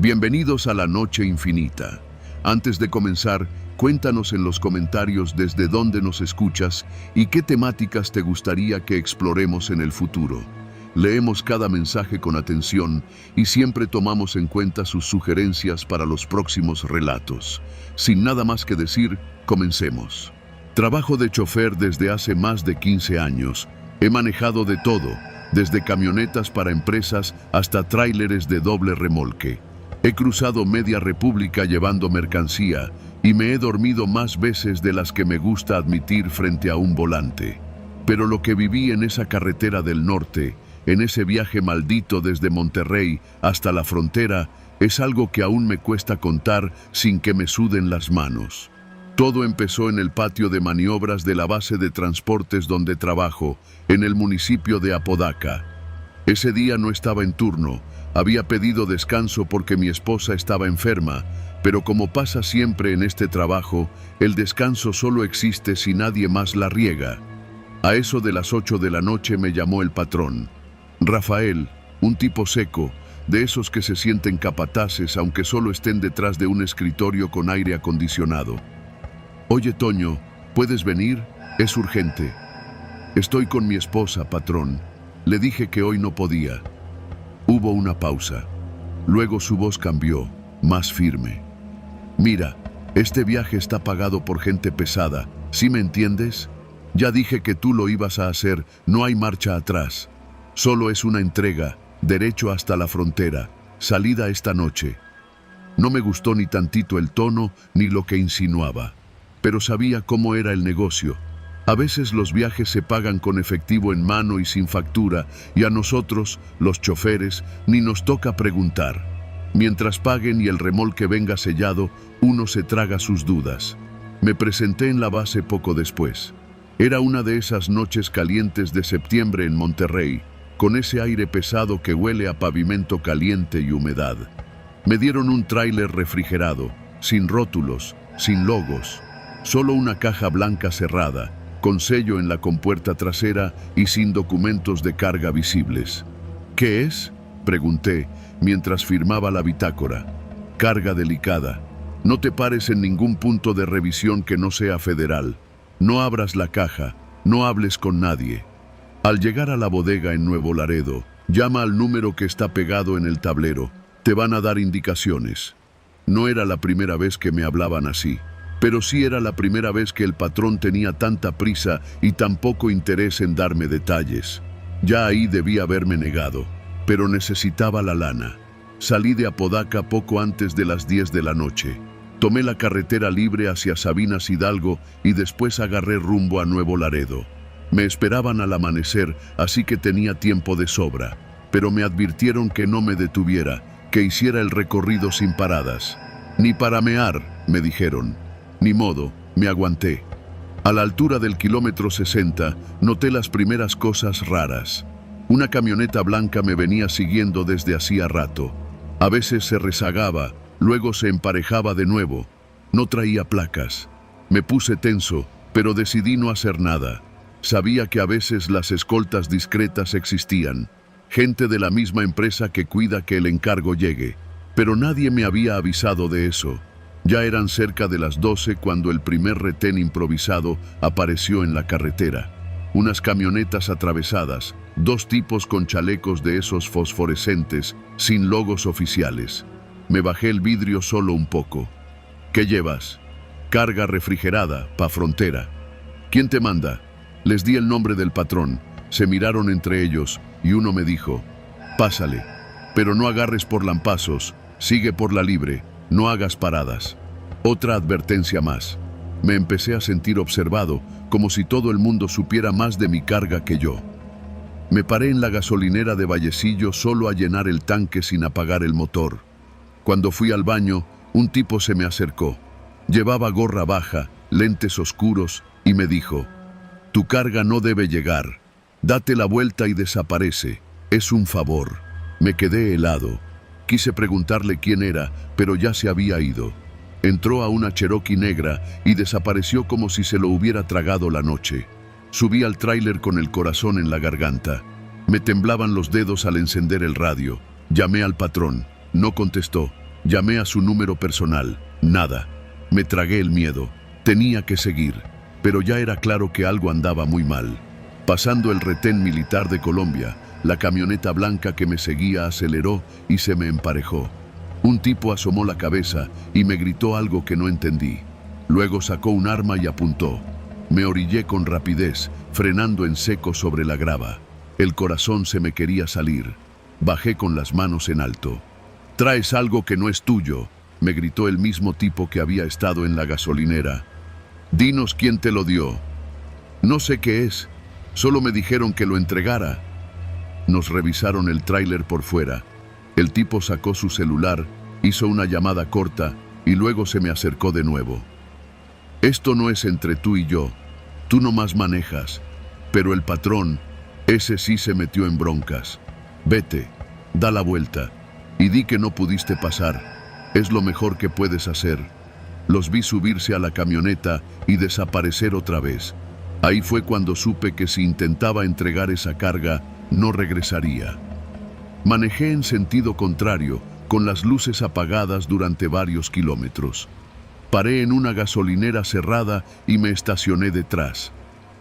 Bienvenidos a la Noche Infinita. Antes de comenzar, cuéntanos en los comentarios desde dónde nos escuchas y qué temáticas te gustaría que exploremos en el futuro. Leemos cada mensaje con atención y siempre tomamos en cuenta sus sugerencias para los próximos relatos. Sin nada más que decir, comencemos. Trabajo de chofer desde hace más de 15 años. He manejado de todo, desde camionetas para empresas hasta tráileres de doble remolque. He cruzado media república llevando mercancía y me he dormido más veces de las que me gusta admitir frente a un volante. Pero lo que viví en esa carretera del norte, en ese viaje maldito desde Monterrey hasta la frontera, es algo que aún me cuesta contar sin que me suden las manos. Todo empezó en el patio de maniobras de la base de transportes donde trabajo, en el municipio de Apodaca. Ese día no estaba en turno. Había pedido descanso porque mi esposa estaba enferma, pero como pasa siempre en este trabajo, el descanso solo existe si nadie más la riega. A eso de las 8 de la noche me llamó el patrón. Rafael, un tipo seco, de esos que se sienten capataces aunque solo estén detrás de un escritorio con aire acondicionado. Oye, Toño, ¿puedes venir? Es urgente. Estoy con mi esposa, patrón. Le dije que hoy no podía. Hubo una pausa. Luego su voz cambió, más firme. Mira, este viaje está pagado por gente pesada, ¿sí me entiendes? Ya dije que tú lo ibas a hacer, no hay marcha atrás. Solo es una entrega, derecho hasta la frontera, salida esta noche. No me gustó ni tantito el tono ni lo que insinuaba, pero sabía cómo era el negocio. A veces los viajes se pagan con efectivo en mano y sin factura, y a nosotros, los choferes, ni nos toca preguntar. Mientras paguen y el remolque venga sellado, uno se traga sus dudas. Me presenté en la base poco después. Era una de esas noches calientes de septiembre en Monterrey, con ese aire pesado que huele a pavimento caliente y humedad. Me dieron un tráiler refrigerado, sin rótulos, sin logos, solo una caja blanca cerrada, con sello en la compuerta trasera y sin documentos de carga visibles. ¿Qué es?, pregunté, mientras firmaba la bitácora. Carga delicada. No te pares en ningún punto de revisión que no sea federal. No abras la caja, no hables con nadie. Al llegar a la bodega en Nuevo Laredo, llama al número que está pegado en el tablero. Te van a dar indicaciones. No era la primera vez que me hablaban así. Pero sí era la primera vez que el patrón tenía tanta prisa y tan poco interés en darme detalles. Ya ahí debía haberme negado, pero necesitaba la lana. Salí de Apodaca poco antes de las 10 de la noche. Tomé la carretera libre hacia Sabinas Hidalgo y después agarré rumbo a Nuevo Laredo. Me esperaban al amanecer, así que tenía tiempo de sobra, pero me advirtieron que no me detuviera, que hiciera el recorrido sin paradas. Ni para mear, me dijeron. Ni modo, me aguanté. A la altura del kilómetro 60, noté las primeras cosas raras. Una camioneta blanca me venía siguiendo desde hacía rato. A veces se rezagaba, luego se emparejaba de nuevo. No traía placas. Me puse tenso, pero decidí no hacer nada. Sabía que a veces las escoltas discretas existían. Gente de la misma empresa que cuida que el encargo llegue. Pero nadie me había avisado de eso. Ya eran cerca de las 12 cuando el primer retén improvisado apareció en la carretera. Unas camionetas atravesadas, dos tipos con chalecos de esos fosforescentes, sin logos oficiales. Me bajé el vidrio solo un poco. ¿Qué llevas? Carga refrigerada, pa' frontera. ¿Quién te manda? Les di el nombre del patrón. Se miraron entre ellos y uno me dijo, pásale, pero no agarres por lampazos, sigue por la libre. No hagas paradas. Otra advertencia más. Me empecé a sentir observado, como si todo el mundo supiera más de mi carga que yo. Me paré en la gasolinera de Vallecillo solo a llenar el tanque sin apagar el motor. Cuando fui al baño, un tipo se me acercó. Llevaba gorra baja, lentes oscuros y me dijo, tu carga no debe llegar. Date la vuelta y desaparece. Es un favor. Me quedé helado. Quise preguntarle quién era, pero ya se había ido. Entró a una Cherokee negra y desapareció como si se lo hubiera tragado la noche. Subí al tráiler con el corazón en la garganta. Me temblaban los dedos al encender el radio. Llamé al patrón. No contestó. Llamé a su número personal. Nada. Me tragué el miedo. Tenía que seguir. Pero ya era claro que algo andaba muy mal. Pasando el retén militar de Colombia, la camioneta blanca que me seguía aceleró y se me emparejó. Un tipo asomó la cabeza y me gritó algo que no entendí. Luego sacó un arma y apuntó. Me orillé con rapidez, frenando en seco sobre la grava. El corazón se me quería salir. Bajé con las manos en alto. «Traes algo que no es tuyo», me gritó el mismo tipo que había estado en la gasolinera. «Dinos quién te lo dio». «No sé qué es. Solo me dijeron que lo entregara». Nos revisaron el tráiler por fuera. El tipo sacó su celular, hizo una llamada corta y luego se me acercó de nuevo. «Esto no es entre tú y yo. Tú nomás manejas. Pero el patrón, ese sí se metió en broncas. Vete, da la vuelta y di que no pudiste pasar. Es lo mejor que puedes hacer». Los vi subirse a la camioneta y desaparecer otra vez. Ahí fue cuando supe que si intentaba entregar esa carga, no regresaría. Manejé en sentido contrario, con las luces apagadas durante varios kilómetros. Paré en una gasolinera cerrada y me estacioné detrás.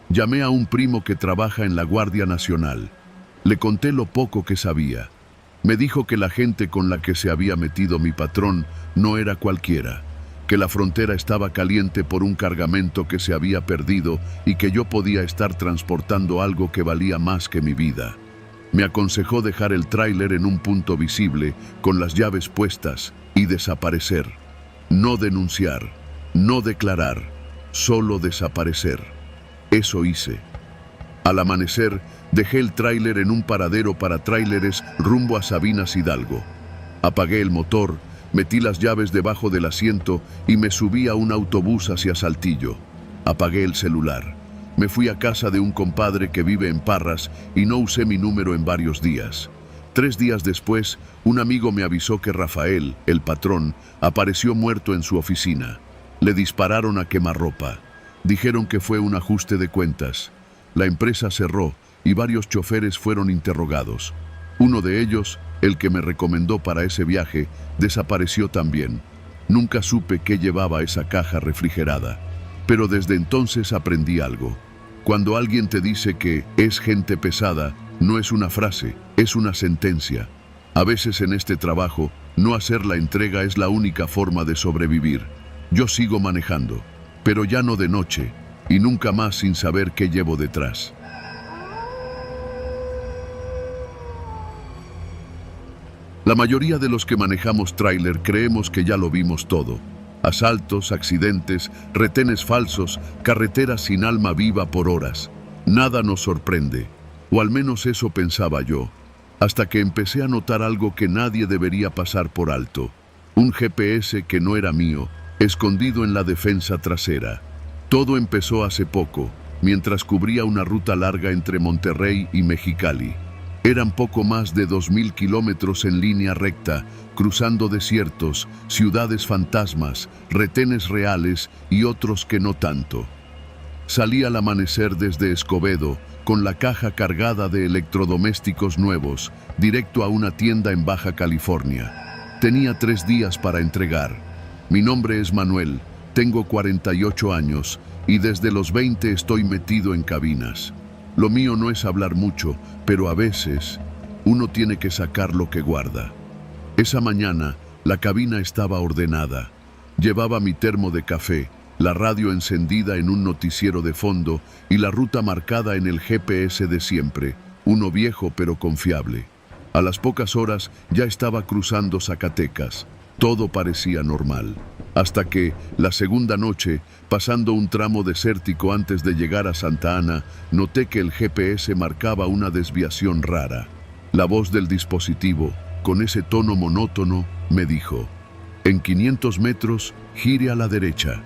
Llamé a un primo que trabaja en la Guardia Nacional. Le conté lo poco que sabía. Me dijo que la gente con la que se había metido mi patrón no era cualquiera, que la frontera estaba caliente por un cargamento que se había perdido y que yo podía estar transportando algo que valía más que mi vida. Me aconsejó dejar el tráiler en un punto visible, con las llaves puestas, y desaparecer. No denunciar, no declarar, solo desaparecer. Eso hice. Al amanecer, dejé el tráiler en un paradero para tráileres rumbo a Sabinas Hidalgo. Apagué el motor, metí las llaves debajo del asiento y me subí a un autobús hacia Saltillo. Apagué el celular. Me fui a casa de un compadre que vive en Parras y no usé mi número en varios días. 3 días después, un amigo me avisó que Rafael, el patrón, apareció muerto en su oficina. Le dispararon a quemarropa. Dijeron que fue un ajuste de cuentas. La empresa cerró y varios choferes fueron interrogados. Uno de ellos, el que me recomendó para ese viaje, desapareció también. Nunca supe qué llevaba esa caja refrigerada. Pero desde entonces aprendí algo. Cuando alguien te dice que es gente pesada, no es una frase, es una sentencia. A veces en este trabajo, no hacer la entrega es la única forma de sobrevivir. Yo sigo manejando, pero ya no de noche, y nunca más sin saber qué llevo detrás. La mayoría de los que manejamos tráiler creemos que ya lo vimos todo. Asaltos, accidentes, retenes falsos, carreteras sin alma viva por horas. Nada nos sorprende, o al menos eso pensaba yo, hasta que empecé a notar algo que nadie debería pasar por alto. Un GPS que no era mío, escondido en la defensa trasera. Todo empezó hace poco, mientras cubría una ruta larga entre Monterrey y Mexicali. Eran poco más de 2000 kilómetros en línea recta, cruzando desiertos, ciudades fantasmas, retenes reales y otros que no tanto. Salí al amanecer desde Escobedo, con la caja cargada de electrodomésticos nuevos, directo a una tienda en Baja California. Tenía 3 días para entregar. Mi nombre es Manuel, tengo 48 años y desde los 20 estoy metido en cabinas. Lo mío no es hablar mucho, pero a veces uno tiene que sacar lo que guarda. Esa mañana, la cabina estaba ordenada. Llevaba mi termo de café, la radio encendida en un noticiero de fondo y la ruta marcada en el GPS de siempre, uno viejo pero confiable. A las pocas horas ya estaba cruzando Zacatecas. Todo parecía normal. Hasta que, la segunda noche, pasando un tramo desértico antes de llegar a Santa Ana, noté que el GPS marcaba una desviación rara. La voz del dispositivo, con ese tono monótono, me dijo: «En 500 metros, gire a la derecha».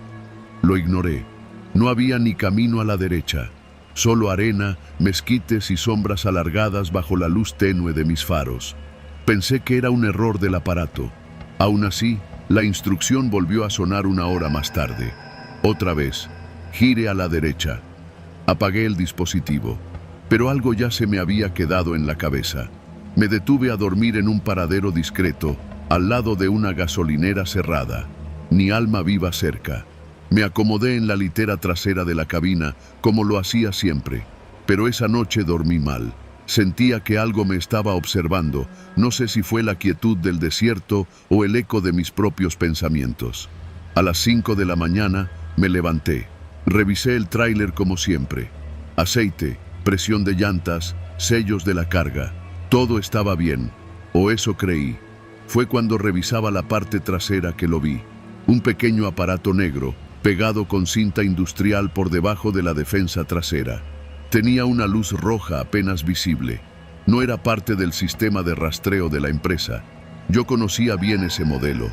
Lo ignoré. No había ni camino a la derecha. Solo arena, mezquites y sombras alargadas bajo la luz tenue de mis faros. Pensé que era un error del aparato. Aún así, la instrucción volvió a sonar 1 hora más tarde. Otra vez, gire a la derecha. Apagué el dispositivo, pero algo ya se me había quedado en la cabeza. Me detuve a dormir en un paradero discreto, al lado de una gasolinera cerrada. Ni alma viva cerca. Me acomodé en la litera trasera de la cabina, como lo hacía siempre. Pero esa noche dormí mal. Sentía que algo me estaba observando. No sé si fue la quietud del desierto o el eco de mis propios pensamientos. A las 5 de la mañana me levanté. Revisé el tráiler como siempre. Aceite, presión de llantas, sellos de la carga. Todo estaba bien, o eso creí. Fue cuando revisaba la parte trasera que lo vi. Un pequeño aparato negro, pegado con cinta industrial por debajo de la defensa trasera. Tenía una luz roja apenas visible. No era parte del sistema de rastreo de la empresa. Yo conocía bien ese modelo.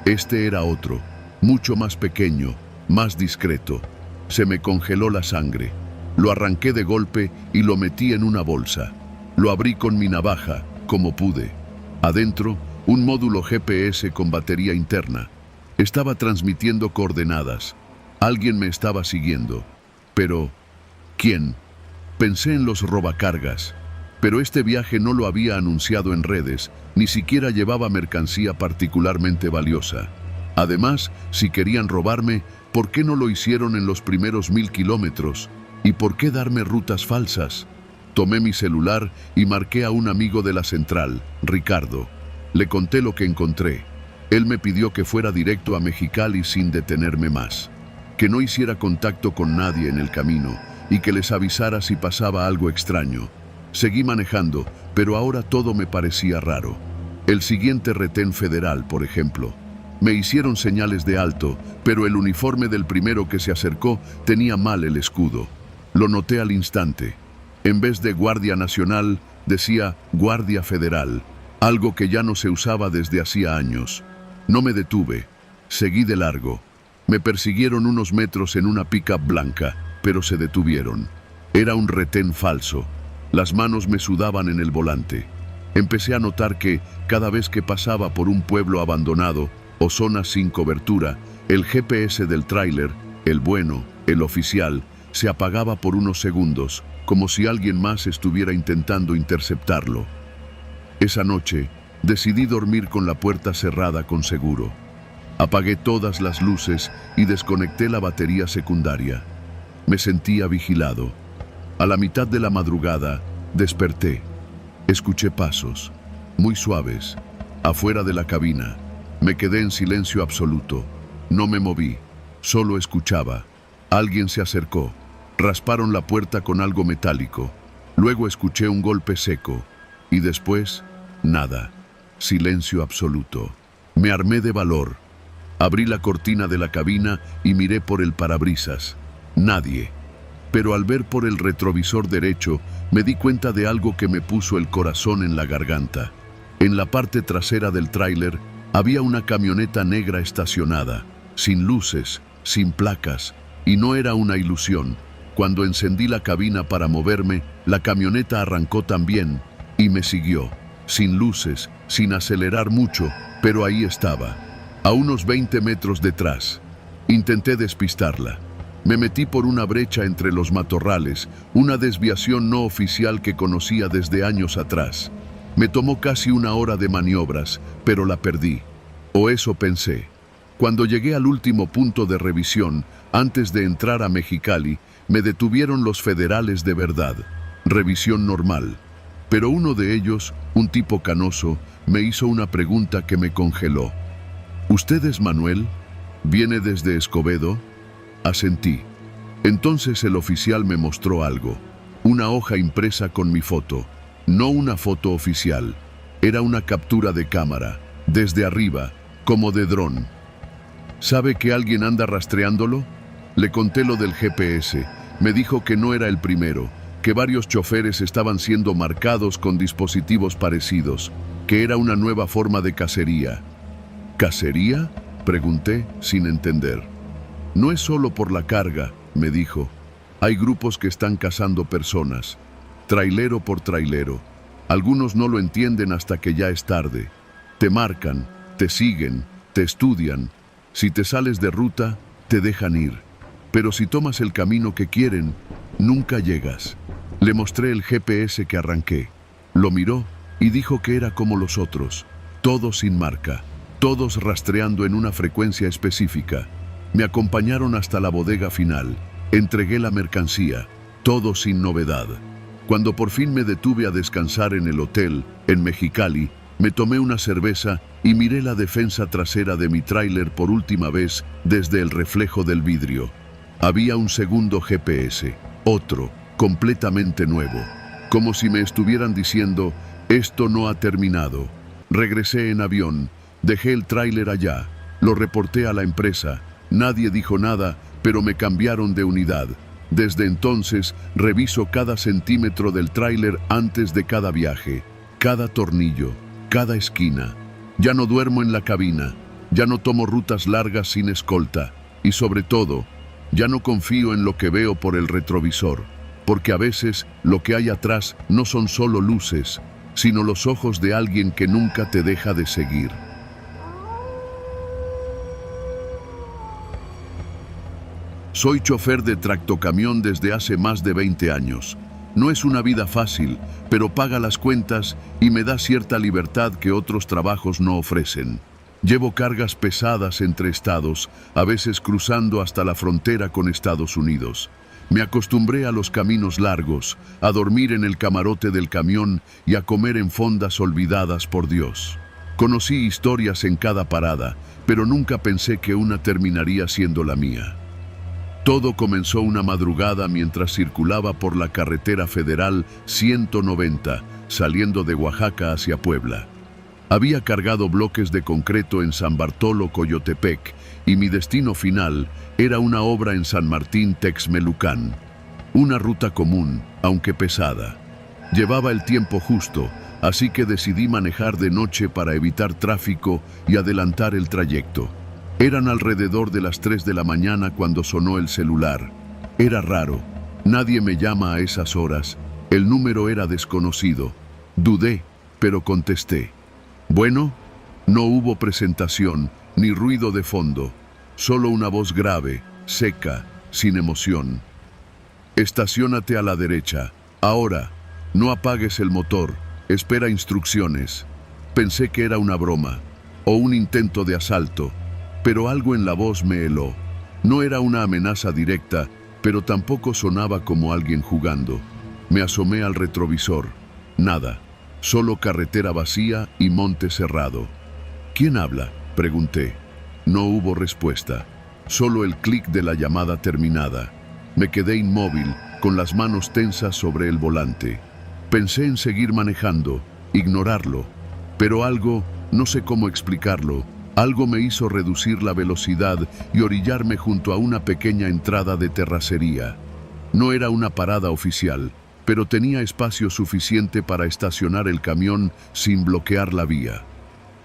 Este era otro, mucho más pequeño, más discreto. Se me congeló la sangre. Lo arranqué de golpe y lo metí en una bolsa. Lo abrí con mi navaja, como pude. Adentro, un módulo GPS con batería interna. Estaba transmitiendo coordenadas. Alguien me estaba siguiendo. Pero, ¿quién? Pensé en los robacargas. Pero este viaje no lo había anunciado en redes, ni siquiera llevaba mercancía particularmente valiosa. Además, si querían robarme, ¿por qué no lo hicieron en los primeros 1000 kilómetros? ¿Y por qué darme rutas falsas? Tomé mi celular y marqué a un amigo de la central, Ricardo. Le conté lo que encontré. Él me pidió que fuera directo a Mexicali sin detenerme más, que no hiciera contacto con nadie en el camino y que les avisara si pasaba algo extraño. Seguí manejando, pero ahora todo me parecía raro. El siguiente retén federal, por ejemplo. Me hicieron señales de alto, pero el uniforme del primero que se acercó tenía mal el escudo. Lo noté al instante. En vez de Guardia Nacional, decía Guardia Federal, algo que ya no se usaba desde hacía años. No me detuve. Seguí de largo. Me persiguieron unos metros en una pick-up blanca, pero se detuvieron. Era un retén falso. Las manos me sudaban en el volante. Empecé a notar que, cada vez que pasaba por un pueblo abandonado o zonas sin cobertura, el GPS del tráiler, el bueno, el oficial, se apagaba por unos segundos, como si alguien más estuviera intentando interceptarlo. Esa noche, decidí dormir con la puerta cerrada con seguro. Apagué todas las luces y desconecté la batería secundaria. Me sentía vigilado. A la mitad de la madrugada, desperté. Escuché pasos, muy suaves, afuera de la cabina. Me quedé en silencio absoluto. No me moví, solo escuchaba. Alguien se acercó. Rasparon la puerta con algo metálico. Luego escuché un golpe seco. Y después, nada. Silencio absoluto. Me armé de valor. Abrí la cortina de la cabina y miré por el parabrisas. Nadie. Pero al ver por el retrovisor derecho, me di cuenta de algo que me puso el corazón en la garganta. En la parte trasera del tráiler había una camioneta negra estacionada, sin luces, sin placas, y no era una ilusión. Cuando encendí la cabina para moverme, la camioneta arrancó también y me siguió, sin luces, sin acelerar mucho, pero ahí estaba, a unos 20 metros detrás. Intenté despistarla. Me metí por una brecha entre los matorrales, una desviación no oficial que conocía desde años atrás. Me tomó casi una hora de maniobras, pero la perdí. O eso pensé. Cuando llegué al último punto de revisión, antes de entrar a Mexicali, me detuvieron los federales de verdad. Revisión normal. Pero uno de ellos, un tipo canoso, me hizo una pregunta que me congeló. ¿Usted es Manuel? ¿Viene desde Escobedo? Asentí. Entonces el oficial me mostró algo. Una hoja impresa con mi foto. No una foto oficial. Era una captura de cámara, desde arriba, como de dron. ¿Sabe que alguien anda rastreándolo? Le conté lo del GPS. Me dijo que no era el primero, que varios choferes estaban siendo marcados con dispositivos parecidos, que era una nueva forma de cacería. ¿Cacería?, pregunté, sin entender. No es solo por la carga, me dijo. Hay grupos que están cazando personas, trailero por trailero. Algunos no lo entienden hasta que ya es tarde. Te marcan, te siguen, te estudian. Si te sales de ruta, te dejan ir. Pero si tomas el camino que quieren, nunca llegas. Le mostré el GPS que arranqué. Lo miró y dijo que era como los otros. todos sin marca, todos rastreando en una frecuencia específica. Me acompañaron hasta la bodega final, entregué la mercancía, todo sin novedad. Cuando por fin me detuve a descansar en el hotel, en Mexicali, me tomé una cerveza y miré la defensa trasera de mi tráiler por última vez desde el reflejo del vidrio. Había un segundo GPS, otro, completamente nuevo, como si me estuvieran diciendo, esto no ha terminado. Regresé en avión, dejé el tráiler allá, lo reporté a la empresa, nadie dijo nada, pero me cambiaron de unidad. Desde entonces, reviso cada centímetro del tráiler antes de cada viaje, cada tornillo, cada esquina. Ya no duermo en la cabina, ya no tomo rutas largas sin escolta y sobre todo, ya no confío en lo que veo por el retrovisor, porque a veces lo que hay atrás no son solo luces, sino los ojos de alguien que nunca te deja de seguir. Soy chofer de tractocamión desde hace más de 20 años. No es una vida fácil, pero paga las cuentas y me da cierta libertad que otros trabajos no ofrecen. Llevo cargas pesadas entre estados, a veces cruzando hasta la frontera con Estados Unidos. Me acostumbré a los caminos largos, a dormir en el camarote del camión y a comer en fondas olvidadas por Dios. Conocí historias en cada parada, pero nunca pensé que una terminaría siendo la mía. Todo comenzó una madrugada mientras circulaba por la carretera federal 190, saliendo de Oaxaca hacia Puebla. Había cargado bloques de concreto en San Bartolo, Coyotepec, y mi destino final era una obra en San Martín, Texmelucan. Una ruta común, aunque pesada. Llevaba el tiempo justo, así que decidí manejar de noche para evitar tráfico y adelantar el trayecto. Eran alrededor de las 3 de la mañana cuando sonó el celular. Era raro. Nadie me llama a esas horas. El número era desconocido. Dudé, pero contesté. Bueno, no hubo presentación, ni ruido de fondo. Solo una voz grave, seca, sin emoción. Estaciónate a la derecha. Ahora, no apagues el motor. Espera instrucciones. Pensé que era una broma, o un intento de asalto. Pero algo en la voz me heló. No era una amenaza directa, pero tampoco sonaba como alguien jugando. Me asomé al retrovisor. Nada, solo carretera vacía y monte cerrado. ¿Quién habla?, pregunté. No hubo respuesta, solo el clic de la llamada terminada. Me quedé inmóvil, con las manos tensas sobre el volante. Pensé en seguir manejando, ignorarlo, pero algo, no sé cómo explicarlo, algo me hizo reducir la velocidad y orillarme junto a una pequeña entrada de terracería. No era una parada oficial, pero tenía espacio suficiente para estacionar el camión sin bloquear la vía.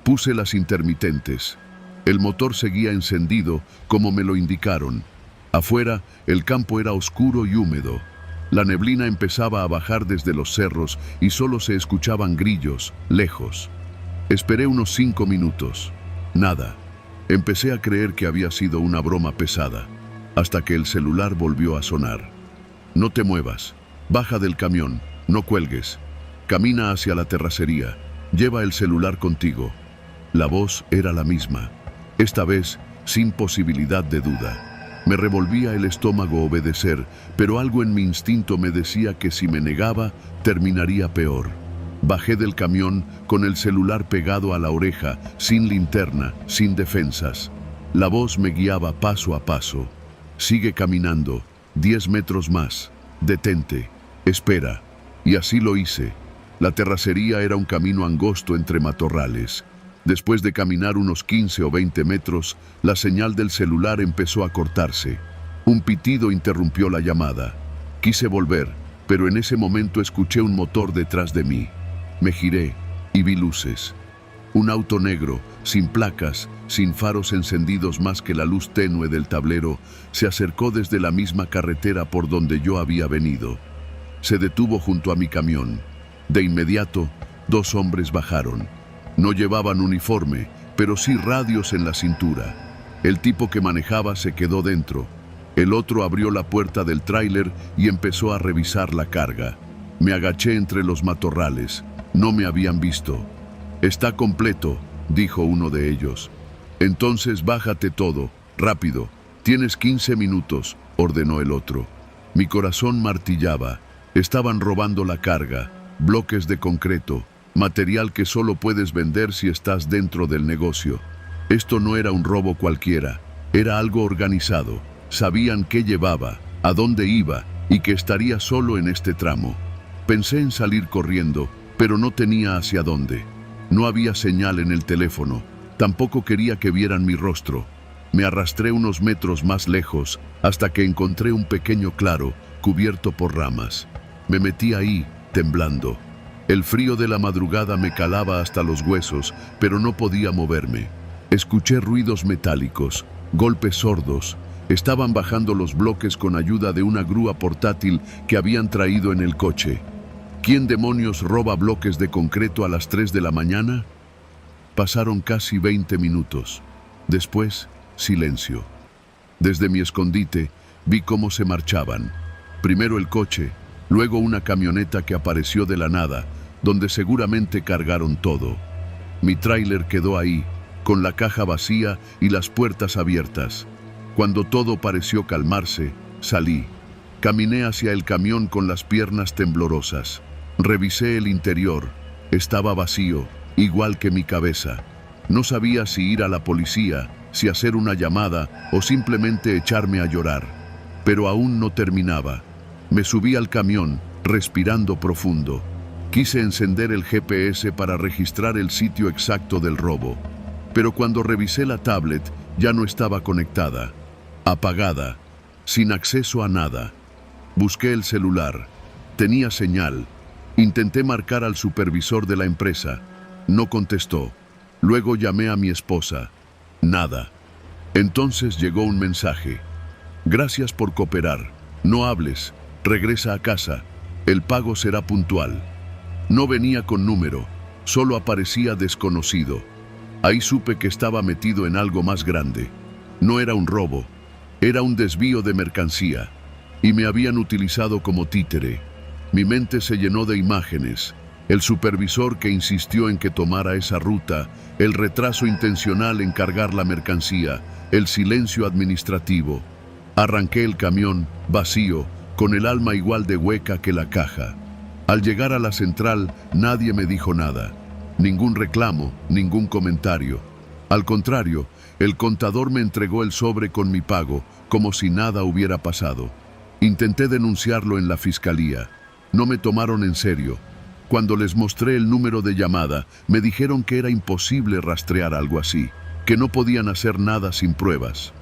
Puse las intermitentes. El motor seguía encendido, como me lo indicaron. Afuera, el campo era oscuro y húmedo. La neblina empezaba a bajar desde los cerros y solo se escuchaban grillos, lejos. Esperé unos 5 minutos. Nada. Empecé a creer que había sido una broma pesada, hasta que el celular volvió a sonar. No te muevas. Baja del camión. No cuelgues. Camina hacia la terracería. Lleva el celular contigo. La voz era la misma. Esta vez, sin posibilidad de duda. Me revolvía el estómago obedecer, pero algo en mi instinto me decía que si me negaba, terminaría peor. Bajé del camión con el celular pegado a la oreja, sin linterna, sin defensas. La voz me guiaba paso a paso. Sigue caminando, 10 metros más. Detente, espera. Y así lo hice. La terracería era un camino angosto entre matorrales. Después de caminar unos 15 o 20 metros, la señal del celular empezó a cortarse. Un pitido interrumpió la llamada. Quise volver, pero en ese momento escuché un motor detrás de mí. Me giré y vi luces. Un auto negro, sin placas, sin faros encendidos más que la luz tenue del tablero, se acercó desde la misma carretera por donde yo había venido. Se detuvo junto a mi camión. De inmediato, 2 hombres bajaron. No llevaban uniforme, pero sí radios en la cintura. El tipo que manejaba se quedó dentro. El otro abrió la puerta del tráiler y empezó a revisar la carga. Me agaché entre los matorrales. No me habían visto. Está completo, dijo uno de ellos. Entonces bájate todo, rápido. Tienes 15 minutos, ordenó el otro. Mi corazón martillaba. Estaban robando la carga, bloques de concreto, material que solo puedes vender si estás dentro del negocio. Esto no era un robo cualquiera, era algo organizado. Sabían qué llevaba, a dónde iba y que estaría solo en este tramo. Pensé en salir corriendo, pero no tenía hacia dónde. No había señal en el teléfono, tampoco quería que vieran mi rostro. Me arrastré unos metros más lejos hasta que encontré un pequeño claro cubierto por ramas. Me metí ahí, temblando. El frío de la madrugada me calaba hasta los huesos, pero no podía moverme. Escuché ruidos metálicos, golpes sordos. Estaban bajando los bloques con ayuda de una grúa portátil que habían traído en el coche. ¿Quién demonios roba bloques de concreto a las 3 de la mañana? Pasaron casi 20 minutos. Después, silencio. Desde mi escondite, vi cómo se marchaban. Primero el coche, luego una camioneta que apareció de la nada, donde seguramente cargaron todo. Mi tráiler quedó ahí, con la caja vacía y las puertas abiertas. Cuando todo pareció calmarse, salí. Caminé hacia el camión con las piernas temblorosas. Revisé el interior. Estaba vacío, igual que mi cabeza. No sabía si ir a la policía, si hacer una llamada o simplemente echarme a llorar. Pero aún no terminaba. Me subí al camión, respirando profundo. Quise encender el GPS para registrar el sitio exacto del robo. Pero cuando revisé la tablet, ya no estaba conectada. Apagada, sin acceso a nada. Busqué el celular. Tenía señal. Intenté marcar al supervisor de la empresa. No contestó. Luego llamé a mi esposa. Nada. Entonces llegó un mensaje. Gracias por cooperar. No hables. Regresa a casa. El pago será puntual. No venía con número. Solo aparecía desconocido. Ahí supe que estaba metido en algo más grande. No era un robo. Era un desvío de mercancía. Y me habían utilizado como títere. Mi mente se llenó de imágenes. El supervisor que insistió en que tomara esa ruta, el retraso intencional en cargar la mercancía, el silencio administrativo. Arranqué el camión, vacío, con el alma igual de hueca que la caja. Al llegar a la central, nadie me dijo nada. Ningún reclamo, ningún comentario. Al contrario, el contador me entregó el sobre con mi pago, como si nada hubiera pasado. Intenté denunciarlo en la fiscalía. No me tomaron en serio. Cuando les mostré el número de llamada, me dijeron que era imposible rastrear algo así, que no podían hacer nada sin pruebas.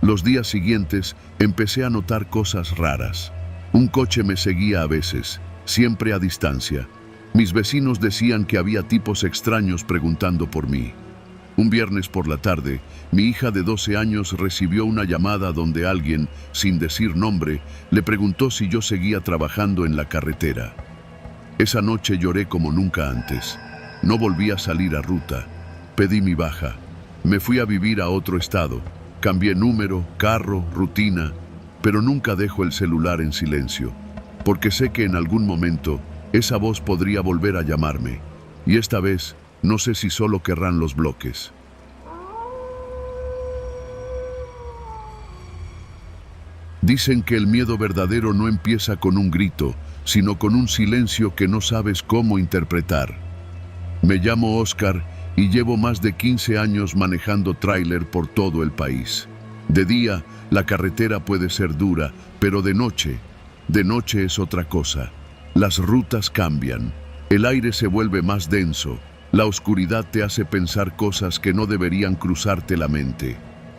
Los días siguientes empecé a notar cosas raras. Un coche me seguía a veces, siempre a distancia. Mis vecinos decían que había tipos extraños preguntando por mí. Un viernes por la tarde, mi hija de 12 años recibió una llamada donde alguien, sin decir nombre, le preguntó si yo seguía trabajando en la carretera. Esa noche lloré como nunca antes. No volví a salir a ruta. Pedí mi baja. Me fui a vivir a otro estado. Cambié número, carro, rutina, pero nunca dejo el celular en silencio, porque sé que en algún momento esa voz podría volver a llamarme. Y esta vez, no sé si solo querrán los bloques. Dicen que el miedo verdadero no empieza con un grito, sino con un silencio que no sabes cómo interpretar. Me llamo Oscar y llevo más de 15 años manejando tráiler por todo el país. De día, la carretera puede ser dura, pero de noche es otra cosa. Las rutas cambian, el aire se vuelve más denso, la oscuridad te hace pensar cosas que no deberían cruzarte la mente.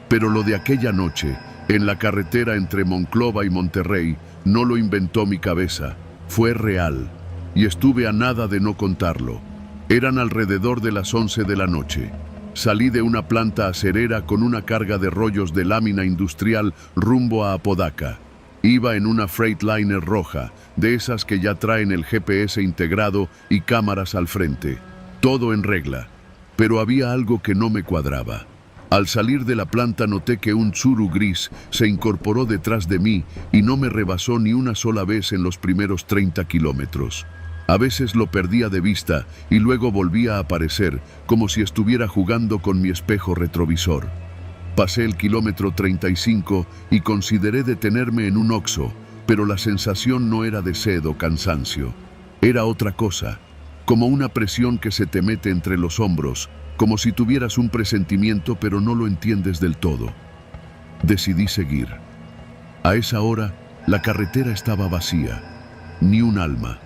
Pero lo de aquella noche, en la carretera entre Monclova y Monterrey, no lo inventó mi cabeza, fue real, y estuve a nada de no contarlo. Eran alrededor de las 11 de la noche. Salí de una planta acerera con una carga de rollos de lámina industrial rumbo a Apodaca. Iba en una Freightliner roja, de esas que ya traen el GPS integrado y cámaras al frente. Todo en regla, pero había algo que no me cuadraba. Al salir de la planta noté que un Tsuru gris se incorporó detrás de mí y no me rebasó ni una sola vez en los primeros 30 kilómetros. A veces lo perdía de vista y luego volvía a aparecer, como si estuviera jugando con mi espejo retrovisor. Pasé el kilómetro 35 y consideré detenerme en un Oxxo, pero la sensación no era de sed o cansancio. Era otra cosa, como una presión que se te mete entre los hombros, como si tuvieras un presentimiento pero no lo entiendes del todo. Decidí seguir. A esa hora, la carretera estaba vacía, ni un alma,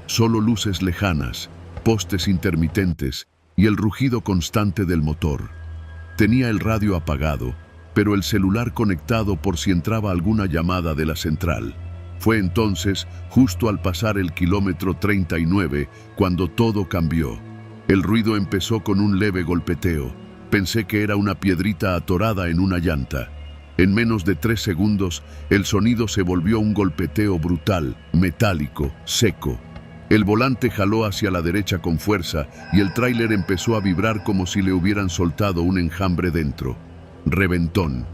solo luces lejanas, postes intermitentes y el rugido constante del motor. Tenía el radio apagado, pero el celular conectado por si entraba alguna llamada de la central. Fue entonces, justo al pasar el kilómetro 39, cuando todo cambió. El ruido empezó con un leve golpeteo. Pensé que era una piedrita atorada en una llanta. En menos de 3 segundos, el sonido se volvió un golpeteo brutal, metálico, seco. El volante jaló hacia la derecha con fuerza y el tráiler empezó a vibrar como si le hubieran soltado un enjambre dentro. Reventón.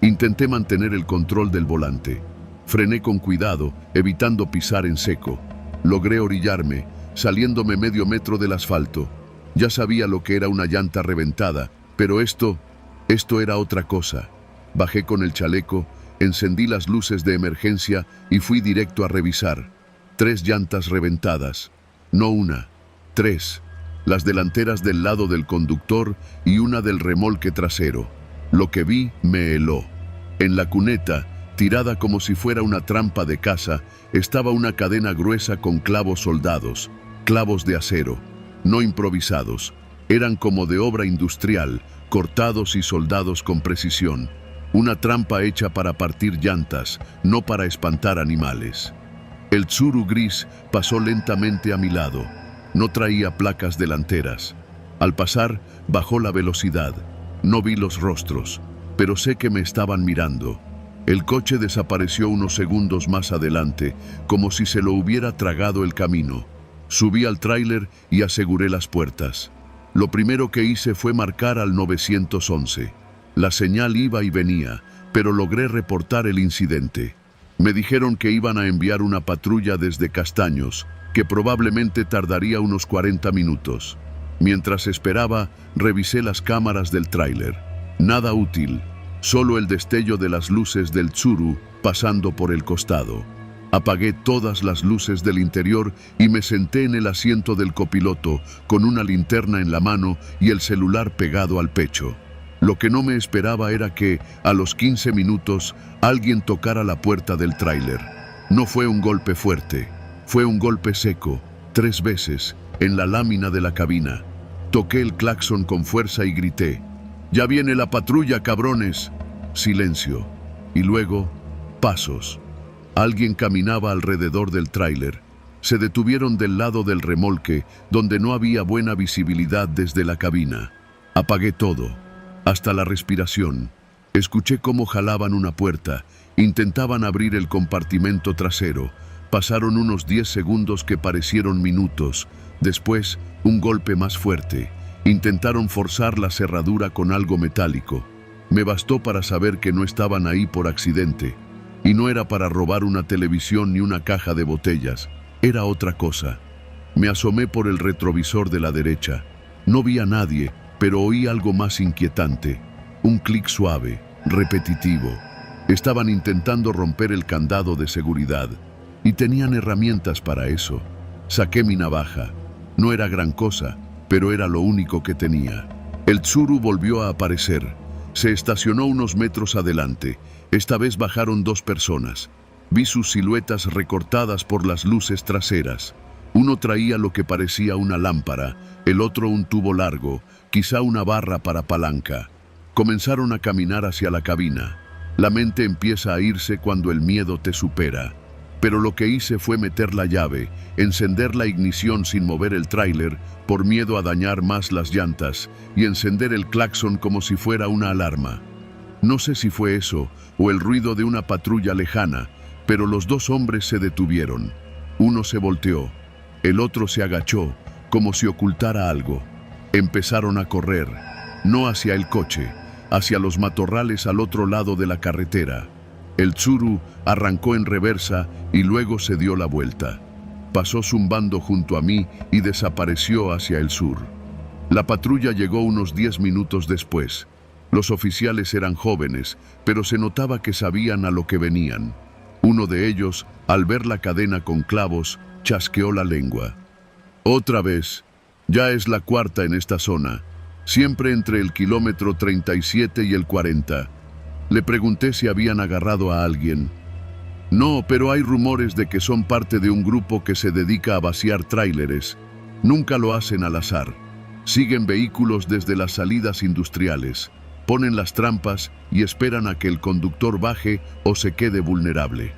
Intenté mantener el control del volante. Frené con cuidado, evitando pisar en seco. Logré orillarme, saliéndome medio metro del asfalto. Ya sabía lo que era una llanta reventada, pero esto era otra cosa. Bajé con el chaleco, encendí las luces de emergencia y fui directo a revisar. 3 llantas reventadas. No una, 3. Las delanteras del lado del conductor y una del remolque trasero. Lo que vi me heló. En la cuneta, tirada como si fuera una trampa de caza, estaba una cadena gruesa con clavos soldados, clavos de acero, no improvisados. Eran como de obra industrial, cortados y soldados con precisión. Una trampa hecha para partir llantas, no para espantar animales. El Tsuru gris pasó lentamente a mi lado. No traía placas delanteras. Al pasar, bajó la velocidad. No vi los rostros, pero sé que me estaban mirando. El coche desapareció unos segundos más adelante, como si se lo hubiera tragado el camino. Subí al tráiler y aseguré las puertas. Lo primero que hice fue marcar al 911. La señal iba y venía, pero logré reportar el incidente. Me dijeron que iban a enviar una patrulla desde Castaños, que probablemente tardaría unos 40 minutos. Mientras esperaba, revisé las cámaras del tráiler. Nada útil, solo el destello de las luces del Tsuru pasando por el costado. Apagué todas las luces del interior y me senté en el asiento del copiloto con una linterna en la mano y el celular pegado al pecho. Lo que no me esperaba era que, a los 15 minutos, alguien tocara la puerta del tráiler. No fue un golpe fuerte, fue un golpe seco, 3 veces, en la lámina de la cabina. Toqué el claxon con fuerza y grité: «¡Ya viene la patrulla, cabrones!». Silencio. Y luego, pasos. Alguien caminaba alrededor del tráiler. Se detuvieron del lado del remolque, donde no había buena visibilidad desde la cabina. Apagué todo, hasta la respiración. Escuché cómo jalaban una puerta, intentaban abrir el compartimento trasero. Pasaron unos 10 segundos que parecieron minutos. Después, un golpe más fuerte. Intentaron forzar la cerradura con algo metálico. Me bastó para saber que no estaban ahí por accidente. Y no era para robar una televisión ni una caja de botellas. Era otra cosa. Me asomé por el retrovisor de la derecha. No vi a nadie, pero oí algo más inquietante. Un clic suave, repetitivo. Estaban intentando romper el candado de seguridad. Y tenían herramientas para eso. Saqué mi navaja. No era gran cosa, pero era lo único que tenía. El Tsuru volvió a aparecer. Se estacionó unos metros adelante. Esta vez bajaron 2 personas. Vi sus siluetas recortadas por las luces traseras. Uno traía lo que parecía una lámpara, el otro un tubo largo, quizá una barra para palanca. Comenzaron a caminar hacia la cabina. La mente empieza a irse cuando el miedo te supera. Pero lo que hice fue meter la llave, encender la ignición sin mover el tráiler, por miedo a dañar más las llantas, y encender el claxon como si fuera una alarma. No sé si fue eso, o el ruido de una patrulla lejana, pero los 2 hombres se detuvieron. Uno se volteó, el otro se agachó, como si ocultara algo. Empezaron a correr, no hacia el coche, hacia los matorrales al otro lado de la carretera. El Tsuru arrancó en reversa y luego se dio la vuelta. pasó zumbando junto a mí y desapareció hacia el sur. La patrulla llegó unos 10 minutos después. Los oficiales eran jóvenes, pero se notaba que sabían a lo que venían. Uno de ellos, al ver la cadena con clavos, chasqueó la lengua. Otra vez, ya es la cuarta en esta zona, siempre entre el kilómetro 37 y el 40. Le pregunté si habían agarrado a alguien. No, pero hay rumores de que son parte de un grupo que se dedica a vaciar tráileres. Nunca lo hacen al azar. Siguen vehículos desde las salidas industriales, ponen las trampas y esperan a que el conductor baje o se quede vulnerable.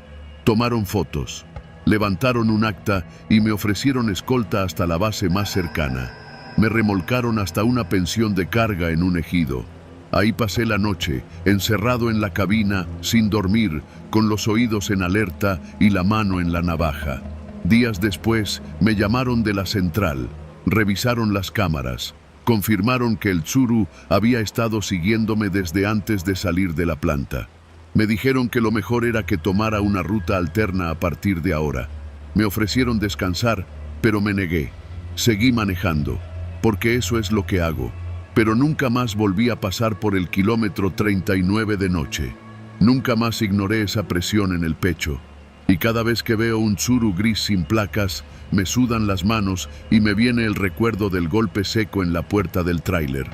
Tomaron fotos, levantaron un acta y me ofrecieron escolta hasta la base más cercana. Me remolcaron hasta una pensión de carga en un ejido. Ahí pasé la noche, encerrado en la cabina, sin dormir, con los oídos en alerta y la mano en la navaja. Días después, me llamaron de la central, revisaron las cámaras, confirmaron que el Tsuru había estado siguiéndome desde antes de salir de la planta. Me dijeron que lo mejor era que tomara una ruta alterna a partir de ahora. Me ofrecieron descansar, pero me negué. Seguí manejando, porque eso es lo que hago. Pero nunca más volví a pasar por el kilómetro 39 de noche. Nunca más ignoré esa presión en el pecho. Y cada vez que veo un Tsuru gris sin placas, me sudan las manos y me viene el recuerdo del golpe seco en la puerta del tráiler.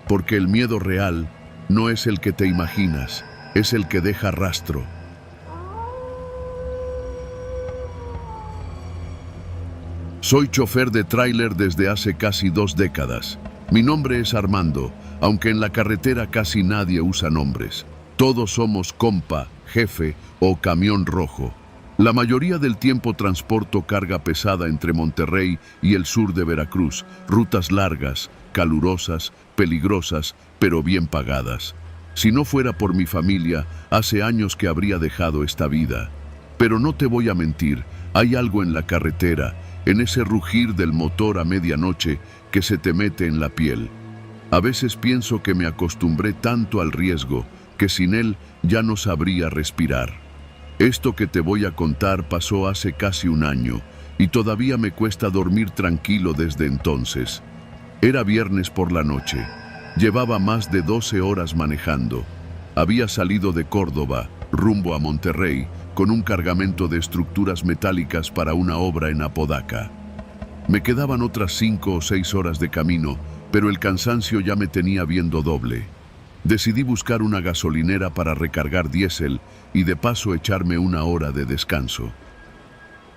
Porque el miedo real no es el que te imaginas, es el que deja rastro. Soy chofer de tráiler desde hace casi 2 décadas. Mi nombre es Armando, aunque en la carretera casi nadie usa nombres. Todos somos compa, jefe o camión rojo. La mayoría del tiempo transporto carga pesada entre Monterrey y el sur de Veracruz, rutas largas, calurosas, peligrosas, pero bien pagadas. Si no fuera por mi familia, hace años que habría dejado esta vida. Pero no te voy a mentir, hay algo en la carretera, en ese rugir del motor a medianoche que se te mete en la piel. A veces pienso que me acostumbré tanto al riesgo que sin él ya no sabría respirar. Esto que te voy a contar pasó hace casi 1 año y todavía me cuesta dormir tranquilo desde entonces. Era viernes por la noche. Llevaba más de 12 horas manejando. Había salido de Córdoba, rumbo a Monterrey, con un cargamento de estructuras metálicas para una obra en Apodaca. Me quedaban otras 5 o 6 horas de camino, pero el cansancio ya me tenía viendo doble. Decidí buscar una gasolinera para recargar diésel y de paso echarme 1 hora de descanso.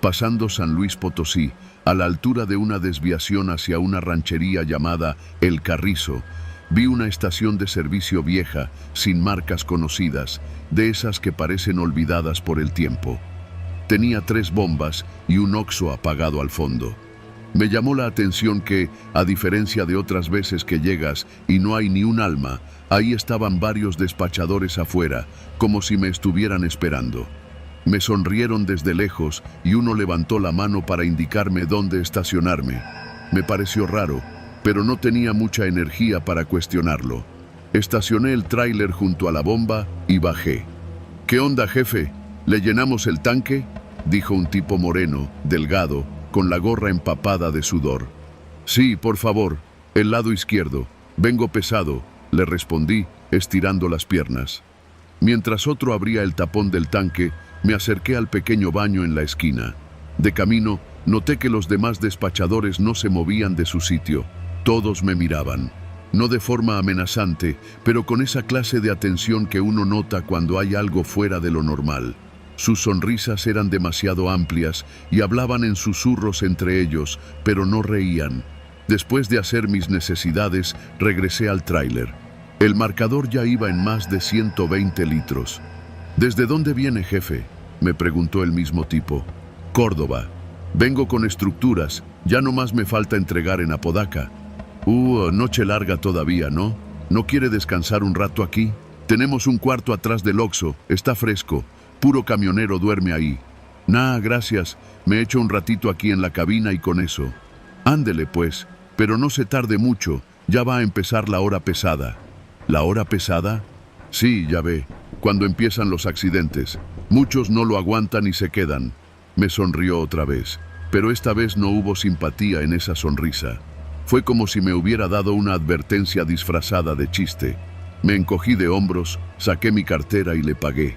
Pasando San Luis Potosí, a la altura de una desviación hacia una ranchería llamada El Carrizo, vi una estación de servicio vieja, sin marcas conocidas, de esas que parecen olvidadas por el tiempo. Tenía 3 bombas y un Oxxo apagado al fondo. Me llamó la atención que, a diferencia de otras veces que llegas y no hay ni un alma, ahí estaban varios despachadores afuera, como si me estuvieran esperando. Me sonrieron desde lejos y uno levantó la mano para indicarme dónde estacionarme. Me pareció raro, pero no tenía mucha energía para cuestionarlo. Estacioné el tráiler junto a la bomba y bajé. ¿Qué onda, jefe? ¿Le llenamos el tanque?, dijo un tipo moreno, delgado, con la gorra empapada de sudor. Sí, por favor, el lado izquierdo. Vengo pesado, le respondí, estirando las piernas. Mientras otro abría el tapón del tanque, me acerqué al pequeño baño en la esquina. De camino, noté que los demás despachadores no se movían de su sitio. Todos me miraban. No de forma amenazante, pero con esa clase de atención que uno nota cuando hay algo fuera de lo normal. Sus sonrisas eran demasiado amplias y hablaban en susurros entre ellos, pero no reían. Después de hacer mis necesidades, regresé al tráiler. El marcador ya iba en más de 120 litros. ¿Desde dónde viene, jefe?, me preguntó el mismo tipo. Córdoba. Vengo con estructuras, ya no más me falta entregar en Apodaca. Noche larga todavía, ¿no? ¿No quiere descansar un rato aquí? Tenemos un cuarto atrás del Oxxo, está fresco. Puro camionero duerme ahí. Nah, gracias, me echo un ratito aquí en la cabina y con eso. Ándele pues, pero no se tarde mucho, ya va a empezar la hora pesada. ¿La hora pesada? Sí, ya ve, cuando empiezan los accidentes. Muchos no lo aguantan y se quedan. Me sonrió otra vez. pero esta vez no hubo simpatía en esa sonrisa. Fue como si me hubiera dado una advertencia disfrazada de chiste. Me encogí de hombros, saqué mi cartera y le pagué.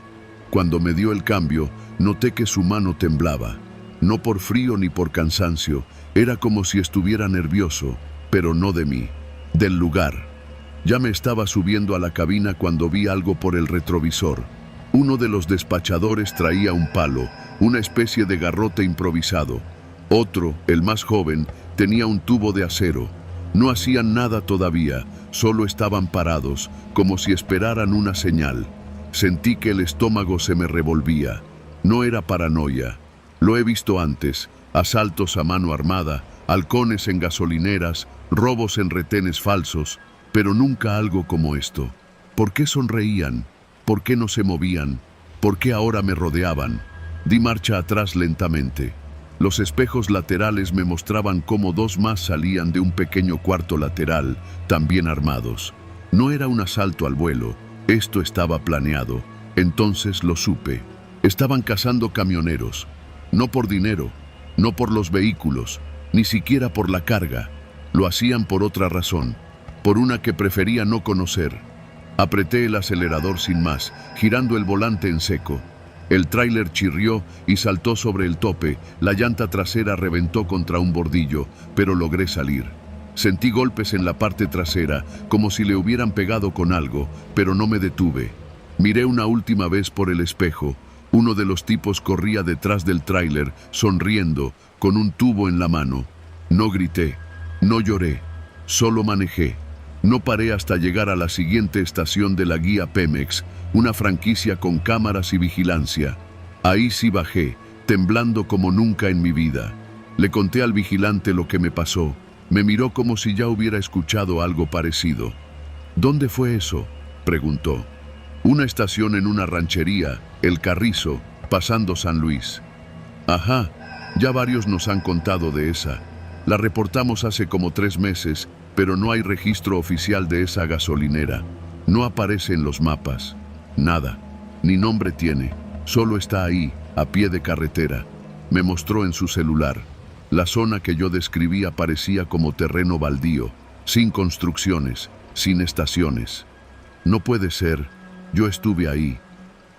Cuando me dio el cambio, noté que su mano temblaba. No por frío ni por cansancio, era como si estuviera nervioso, pero no de mí, del lugar. Ya me estaba subiendo a la cabina cuando vi algo por el retrovisor. Uno de los despachadores traía un palo, una especie de garrote improvisado. Otro, el más joven, tenía un tubo de acero. No hacían nada todavía, solo estaban parados, como si esperaran una señal. Sentí que el estómago se me revolvía. No era paranoia. Lo he visto antes: asaltos a mano armada, halcones en gasolineras, robos en retenes falsos, pero nunca algo como esto. ¿Por qué sonreían? ¿Por qué no se movían? ¿Por qué ahora me rodeaban? Di marcha atrás lentamente. Los espejos laterales me mostraban cómo dos más salían de un pequeño cuarto lateral, también armados. No era un asalto al vuelo, esto estaba planeado. Entonces lo supe. Estaban cazando camioneros. No por dinero, no por los vehículos, ni siquiera por la carga. Lo hacían por otra razón, por una que prefería no conocer. Apreté el acelerador sin más, girando el volante en seco. El tráiler chirrió y saltó sobre el tope. La llanta trasera reventó contra un bordillo, pero logré salir. Sentí golpes en la parte trasera, como si le hubieran pegado con algo, pero no me detuve. Miré una última vez por el espejo. Uno de los tipos corría detrás del tráiler, sonriendo, con un tubo en la mano. No grité, no lloré, solo manejé. No paré hasta llegar a la siguiente estación de la guía Pemex, una franquicia con cámaras y vigilancia. Ahí sí bajé, temblando como nunca en mi vida. Le conté al vigilante lo que me pasó. Me miró como si ya hubiera escuchado algo parecido. ¿Dónde fue eso?, preguntó. Una estación en una ranchería, El Carrizo, pasando San Luis. Ajá, ya varios nos han contado de esa. La reportamos hace como 3 meses, pero no hay registro oficial de esa gasolinera. No aparece en los mapas. Nada, ni nombre tiene. Solo está ahí, a pie de carretera. Me mostró en su celular. La zona que yo describía parecía como terreno baldío, sin construcciones, sin estaciones. No puede ser. Yo estuve ahí.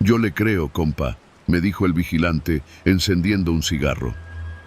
Yo le creo, compa, me dijo el vigilante, encendiendo un cigarro.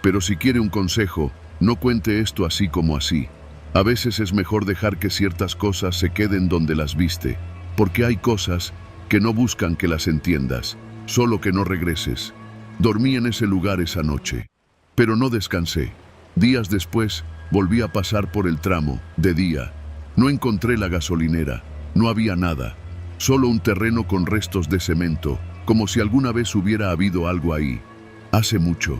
Pero si quiere un consejo, no cuente esto así como así. A veces es mejor dejar que ciertas cosas se queden donde las viste, porque hay cosas que no buscan que las entiendas, solo que no regreses. Dormí en ese lugar esa noche, pero no descansé. Días después, volví a pasar por el tramo, de día. No encontré la gasolinera, no había nada, solo un terreno con restos de cemento, como si alguna vez hubiera habido algo ahí. Hace mucho.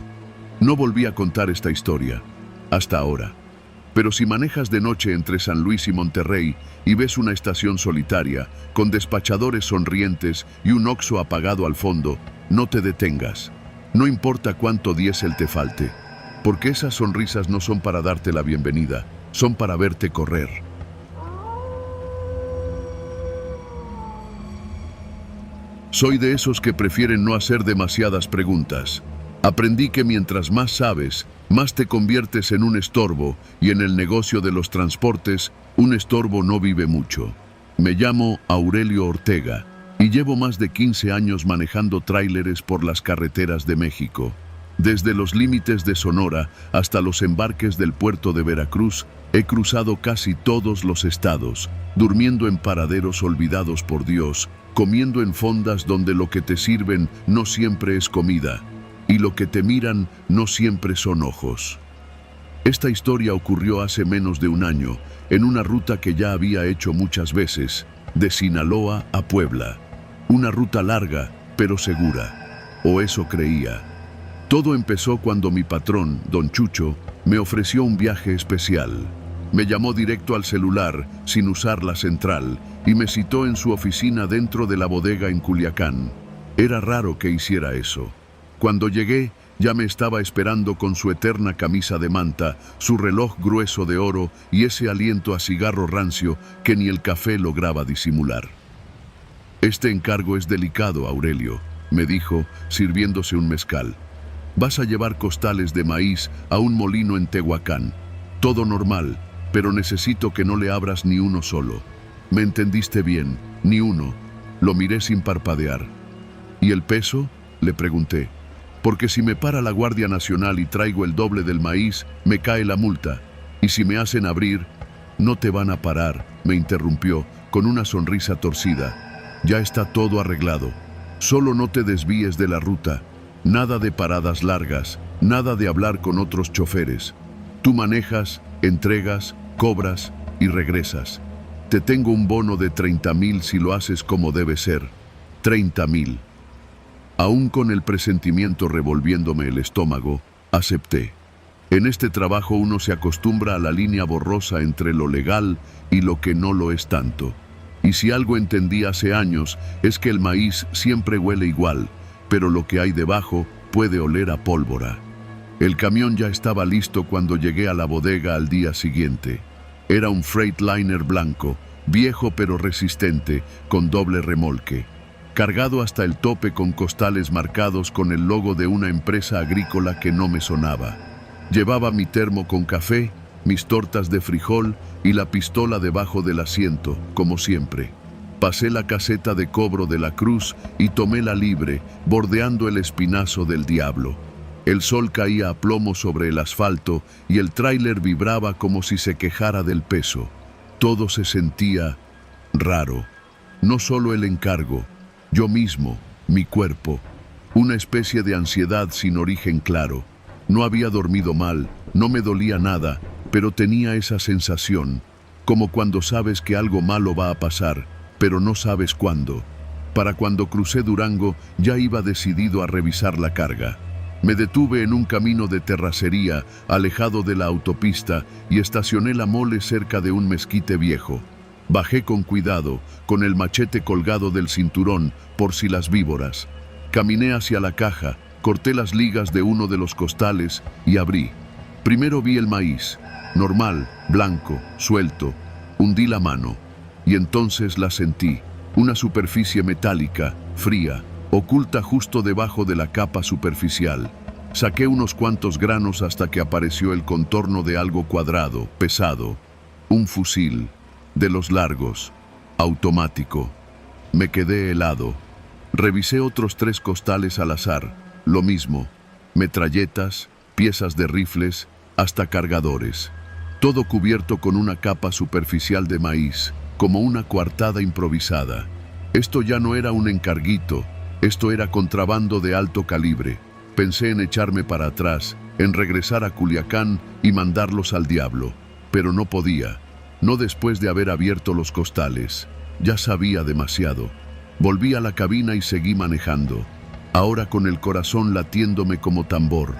No volví a contar esta historia, hasta ahora. Pero si manejas de noche entre San Luis y Monterrey y ves una estación solitaria, con despachadores sonrientes y un Oxxo apagado al fondo, no te detengas. No importa cuánto diésel te falte, porque esas sonrisas no son para darte la bienvenida, son para verte correr. Soy de esos que prefieren no hacer demasiadas preguntas. Aprendí que mientras más sabes, más te conviertes en un estorbo, y en el negocio de los transportes, un estorbo no vive mucho. Me llamo Aurelio Ortega y llevo más de 15 años manejando tráileres por las carreteras de México. Desde los límites de Sonora hasta los embarques del puerto de Veracruz, he cruzado casi todos los estados, durmiendo en paraderos olvidados por Dios, comiendo en fondas donde lo que te sirven no siempre es comida, y lo que te miran no siempre son ojos. Esta historia ocurrió hace menos de un año, en una ruta que ya había hecho muchas veces, de Sinaloa a Puebla. Una ruta larga, pero segura. O eso creía. Todo empezó cuando mi patrón, don Chucho, me ofreció un viaje especial. Me llamó directo al celular, sin usar la central, y me citó en su oficina dentro de la bodega en Culiacán. Era raro que hiciera eso. Cuando llegué, ya me estaba esperando con su eterna camisa de manta, su reloj grueso de oro y ese aliento a cigarro rancio que ni el café lograba disimular. Este encargo es delicado, Aurelio, me dijo, sirviéndose un mezcal. Vas a llevar costales de maíz a un molino en Tehuacán. Todo normal, pero necesito que no le abras ni uno solo. ¿Me entendiste bien? Ni uno. Lo miré sin parpadear. ¿Y el peso?, le pregunté. Porque si me para la Guardia Nacional y traigo el doble del maíz, me cae la multa. Y si me hacen abrir, no te van a parar, me interrumpió con una sonrisa torcida. Ya está todo arreglado. Solo no te desvíes de la ruta. Nada de paradas largas, nada de hablar con otros choferes. Tú manejas, entregas, cobras y regresas. Te tengo un bono de 30,000 si lo haces como debe ser. 30,000. Aún con el presentimiento revolviéndome el estómago, acepté. En este trabajo uno se acostumbra a la línea borrosa entre lo legal y lo que no lo es tanto. Y si algo entendí hace años es que el maíz siempre huele igual, pero lo que hay debajo puede oler a pólvora. El camión ya estaba listo cuando llegué a la bodega al día siguiente. Era un Freightliner blanco, viejo pero resistente, con doble remolque. Cargado hasta el tope con costales marcados con el logo de una empresa agrícola que no me sonaba. Llevaba mi termo con café, mis tortas de frijol y la pistola debajo del asiento, como siempre. Pasé la caseta de cobro de la cruz y tomé la libre, bordeando el espinazo del diablo. El sol caía a plomo sobre el asfalto y el tráiler vibraba como si se quejara del peso. Todo se sentía raro. No solo el encargo, yo mismo, mi cuerpo. Una especie de ansiedad sin origen claro. No había dormido mal, no me dolía nada, pero tenía esa sensación, como cuando sabes que algo malo va a pasar, pero no sabes cuándo. Para cuando crucé Durango, ya iba decidido a revisar la carga. Me detuve en un camino de terracería, alejado de la autopista, y estacioné la mole cerca de un mezquite viejo. Bajé con cuidado, con el machete colgado del cinturón, por si las víboras. Caminé hacia la caja, corté las ligas de uno de los costales y abrí. Primero vi el maíz, normal, blanco, suelto. Hundí la mano, y entonces la sentí, una superficie metálica, fría, oculta justo debajo de la capa superficial. Saqué unos cuantos granos hasta que apareció el contorno de algo cuadrado, pesado. Un fusil, de los largos, automático. Me quedé helado. Revisé otros 3 costales al azar, lo mismo. Metralletas, piezas de rifles, hasta cargadores. Todo cubierto con una capa superficial de maíz, como una coartada improvisada. Esto ya no era un encarguito, esto era contrabando de alto calibre. Pensé en echarme para atrás, en regresar a Culiacán y mandarlos al diablo, pero no podía. No después de haber abierto los costales. Ya sabía demasiado. Volví a la cabina y seguí manejando. Ahora con el corazón latiéndome como tambor.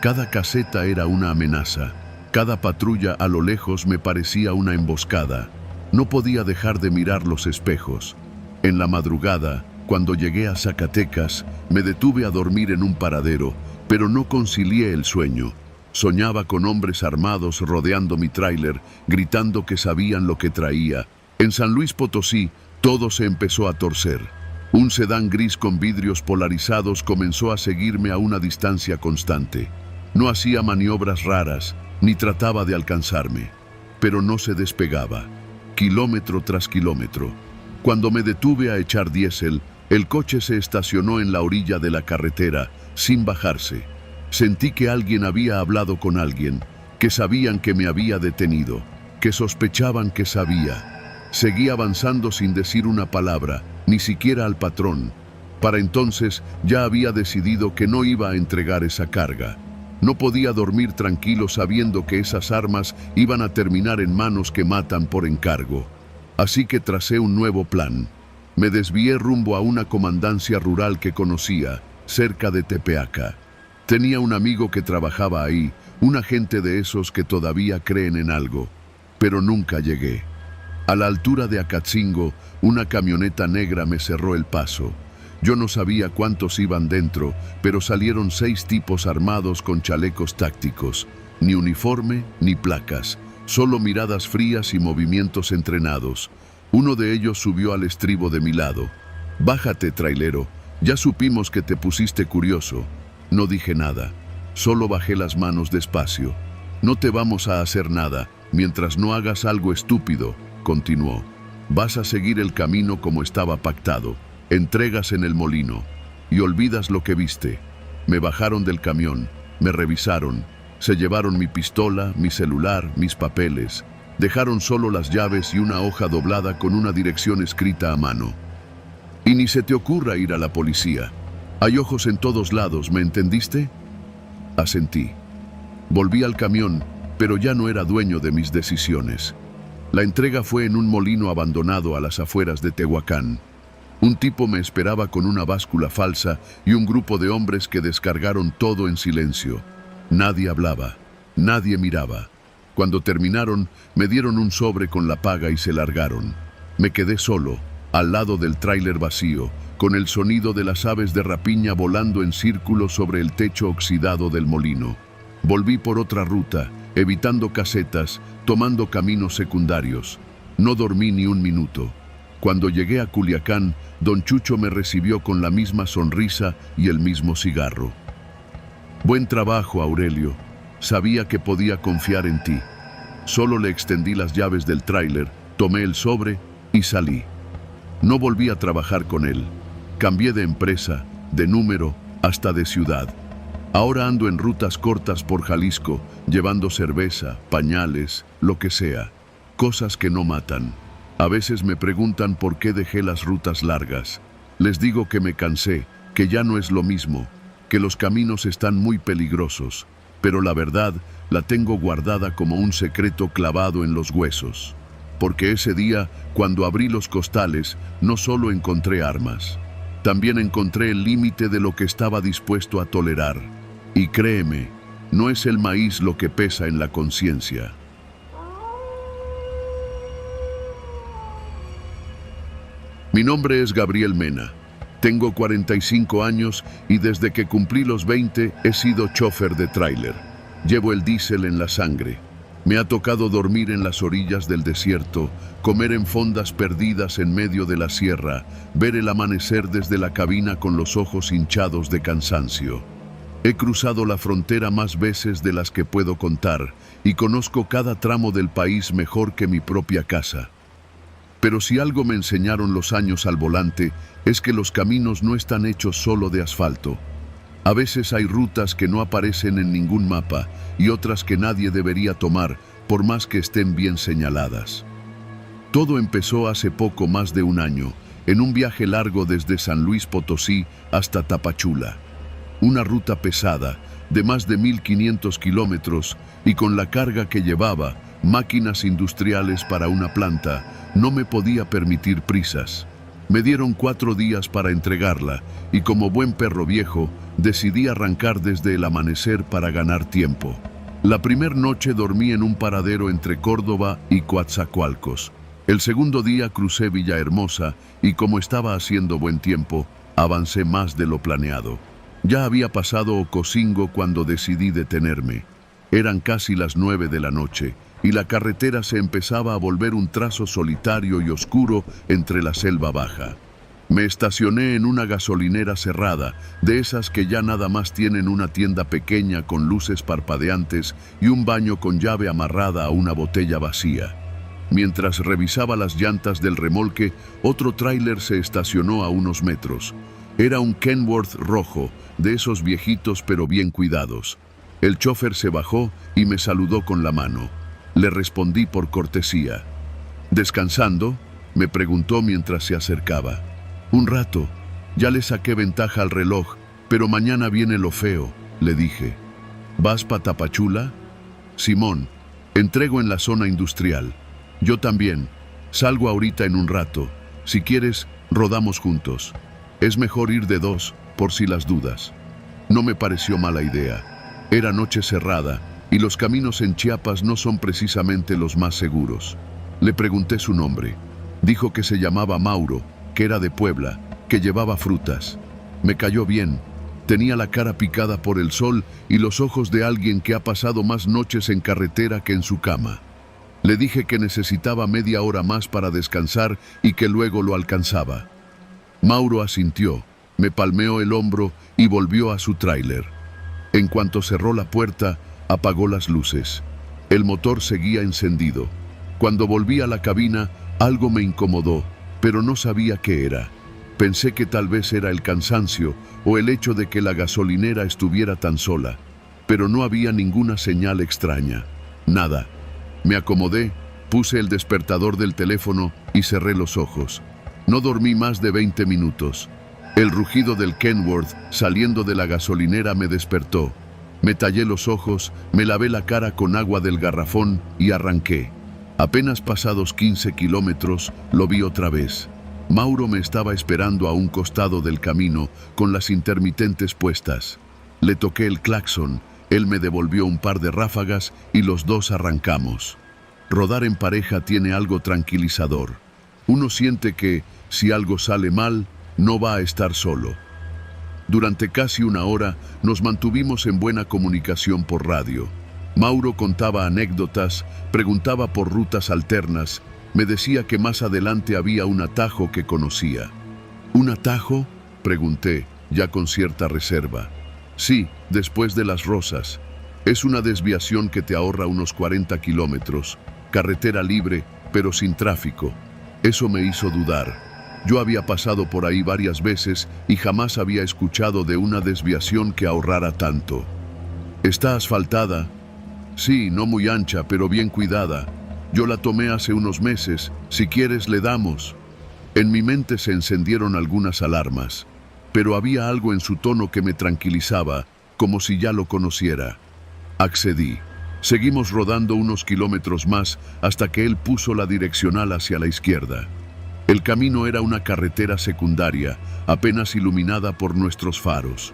Cada caseta era una amenaza. Cada patrulla a lo lejos me parecía una emboscada. No podía dejar de mirar los espejos. En la madrugada, cuando llegué a Zacatecas, me detuve a dormir en un paradero, pero no concilié el sueño. Soñaba con hombres armados rodeando mi tráiler, gritando que sabían lo que traía. En San Luis Potosí, todo se empezó a torcer. Un sedán gris con vidrios polarizados comenzó a seguirme a una distancia constante. No hacía maniobras raras, ni trataba de alcanzarme. Pero no se despegaba, kilómetro tras kilómetro. Cuando me detuve a echar diésel, el coche se estacionó en la orilla de la carretera, sin bajarse. Sentí que alguien había hablado con alguien, que sabían que me había detenido, que sospechaban que sabía. Seguí avanzando sin decir una palabra, ni siquiera al patrón. Para entonces ya había decidido que no iba a entregar esa carga. No podía dormir tranquilo sabiendo que esas armas iban a terminar en manos que matan por encargo. Así que tracé un nuevo plan. Me desvié rumbo a una comandancia rural que conocía, cerca de Tepeaca. Tenía un amigo que trabajaba ahí, un agente de esos que todavía creen en algo, pero nunca llegué. A la altura de Acatzingo, una camioneta negra me cerró el paso. Yo no sabía cuántos iban dentro, pero salieron 6 tipos armados con chalecos tácticos, ni uniforme ni placas, solo miradas frías y movimientos entrenados. Uno de ellos subió al estribo de mi lado. «Bájate, trailero, ya supimos que te pusiste curioso». No dije nada. Solo bajé las manos despacio. No te vamos a hacer nada mientras no hagas algo estúpido, continuó. Vas a seguir el camino como estaba pactado. Entregas en el molino y olvidas lo que viste. Me bajaron del camión, me revisaron, se llevaron mi pistola, mi celular, mis papeles. Dejaron solo las llaves y una hoja doblada con una dirección escrita a mano. Y ni se te ocurra ir a la policía. Hay ojos en todos lados, ¿me entendiste? Asentí. Volví al camión, pero ya no era dueño de mis decisiones. La entrega fue en un molino abandonado a las afueras de Tehuacán. Un tipo me esperaba con una báscula falsa y un grupo de hombres que descargaron todo en silencio. Nadie hablaba, nadie miraba. Cuando terminaron, me dieron un sobre con la paga y se largaron. Me quedé solo, al lado del tráiler vacío, con el sonido de las aves de rapiña volando en círculo sobre el techo oxidado del molino. Volví por otra ruta, evitando casetas, tomando caminos secundarios. No dormí ni un minuto. Cuando llegué a Culiacán, don Chucho me recibió con la misma sonrisa y el mismo cigarro. Buen trabajo, Aurelio. Sabía que podía confiar en ti. Solo le extendí las llaves del tráiler, tomé el sobre y salí. No volví a trabajar con él. Cambié de empresa, de número, hasta de ciudad. Ahora ando en rutas cortas por Jalisco, llevando cerveza, pañales, lo que sea. Cosas que no matan. A veces me preguntan por qué dejé las rutas largas. Les digo que me cansé, que ya no es lo mismo, que los caminos están muy peligrosos, pero la verdad la tengo guardada como un secreto clavado en los huesos. Porque ese día, cuando abrí los costales, no solo encontré armas, también encontré el límite de lo que estaba dispuesto a tolerar. Y créeme, no es el maíz lo que pesa en la conciencia. Mi nombre es Gabriel Mena. Tengo 45 años y desde que cumplí los 20 he sido chofer de tráiler. Llevo el diésel en la sangre. Me ha tocado dormir en las orillas del desierto, comer en fondas perdidas en medio de la sierra, ver el amanecer desde la cabina con los ojos hinchados de cansancio. He cruzado la frontera más veces de las que puedo contar y conozco cada tramo del país mejor que mi propia casa. Pero si algo me enseñaron los años al volante, es que los caminos no están hechos solo de asfalto. A veces hay rutas que no aparecen en ningún mapa y otras que nadie debería tomar, por más que estén bien señaladas. Todo empezó hace poco más de un año, en un viaje largo desde San Luis Potosí hasta Tapachula. Una ruta pesada, de más de 1500 kilómetros, y con la carga que llevaba, máquinas industriales para una planta, no me podía permitir prisas. Me dieron 4 días para entregarla, y como buen perro viejo, decidí arrancar desde el amanecer para ganar tiempo. La primera noche dormí en un paradero entre Córdoba y Coatzacoalcos. El segundo día crucé Villahermosa, y como estaba haciendo buen tiempo, avancé más de lo planeado. Ya había pasado Ocosingo cuando decidí detenerme. Eran casi las 9 de la noche, y la carretera se empezaba a volver un trazo solitario y oscuro entre la selva baja. Me estacioné en una gasolinera cerrada, de esas que ya nada más tienen una tienda pequeña con luces parpadeantes y un baño con llave amarrada a una botella vacía. Mientras revisaba las llantas del remolque, otro tráiler se estacionó a unos metros. Era un Kenworth rojo, de esos viejitos pero bien cuidados. El chofer se bajó y me saludó con la mano. Le respondí por cortesía. ¿Descansando?, me preguntó mientras se acercaba. Un rato. Ya le saqué ventaja al reloj, pero mañana viene lo feo, le dije. ¿Vas pa' Tapachula? Simón, entrego en la zona industrial. Yo también. Salgo ahorita en un rato. Si quieres, rodamos juntos. Es mejor ir de 2, por si las dudas. No me pareció mala idea. Era noche cerrada, y los caminos en Chiapas no son precisamente los más seguros. Le pregunté su nombre. Dijo que se llamaba Mauro, que era de Puebla, que llevaba frutas. Me cayó bien. Tenía la cara picada por el sol y los ojos de alguien que ha pasado más noches en carretera que en su cama. Le dije que necesitaba media hora más para descansar y que luego lo alcanzaba. Mauro asintió, me palmeó el hombro y volvió a su tráiler. En cuanto cerró la puerta, apagó las luces. El motor seguía encendido. Cuando volví a la cabina, algo me incomodó, pero no sabía qué era. Pensé que tal vez era el cansancio o el hecho de que la gasolinera estuviera tan sola, pero no había ninguna señal extraña. Nada. Me acomodé, puse el despertador del teléfono y cerré los ojos. No dormí más de 20 minutos. El rugido del Kenworth saliendo de la gasolinera me despertó. Me tallé los ojos, me lavé la cara con agua del garrafón y arranqué. Apenas pasados 15 kilómetros, lo vi otra vez. Mauro me estaba esperando a un costado del camino, con las intermitentes puestas. Le toqué el claxon, él me devolvió un par de ráfagas y los dos arrancamos. Rodar en pareja tiene algo tranquilizador. Uno siente que, si algo sale mal, no va a estar solo. Durante casi una hora nos mantuvimos en buena comunicación por radio. Mauro contaba anécdotas, preguntaba por rutas alternas, me decía que más adelante había un atajo que conocía. ¿Un atajo?, pregunté, ya con cierta reserva. Sí, después de Las Rosas. Es una desviación que te ahorra unos 40 kilómetros, carretera libre, pero sin tráfico. Eso me hizo dudar. Yo había pasado por ahí varias veces y jamás había escuchado de una desviación que ahorrara tanto. ¿Está asfaltada? Sí, no muy ancha, pero bien cuidada. Yo la tomé hace unos meses. Si quieres, le damos. En mi mente se encendieron algunas alarmas, pero había algo en su tono que me tranquilizaba, como si ya lo conociera. Accedí. Seguimos rodando unos kilómetros más hasta que él puso la direccional hacia la izquierda. El camino era una carretera secundaria, apenas iluminada por nuestros faros.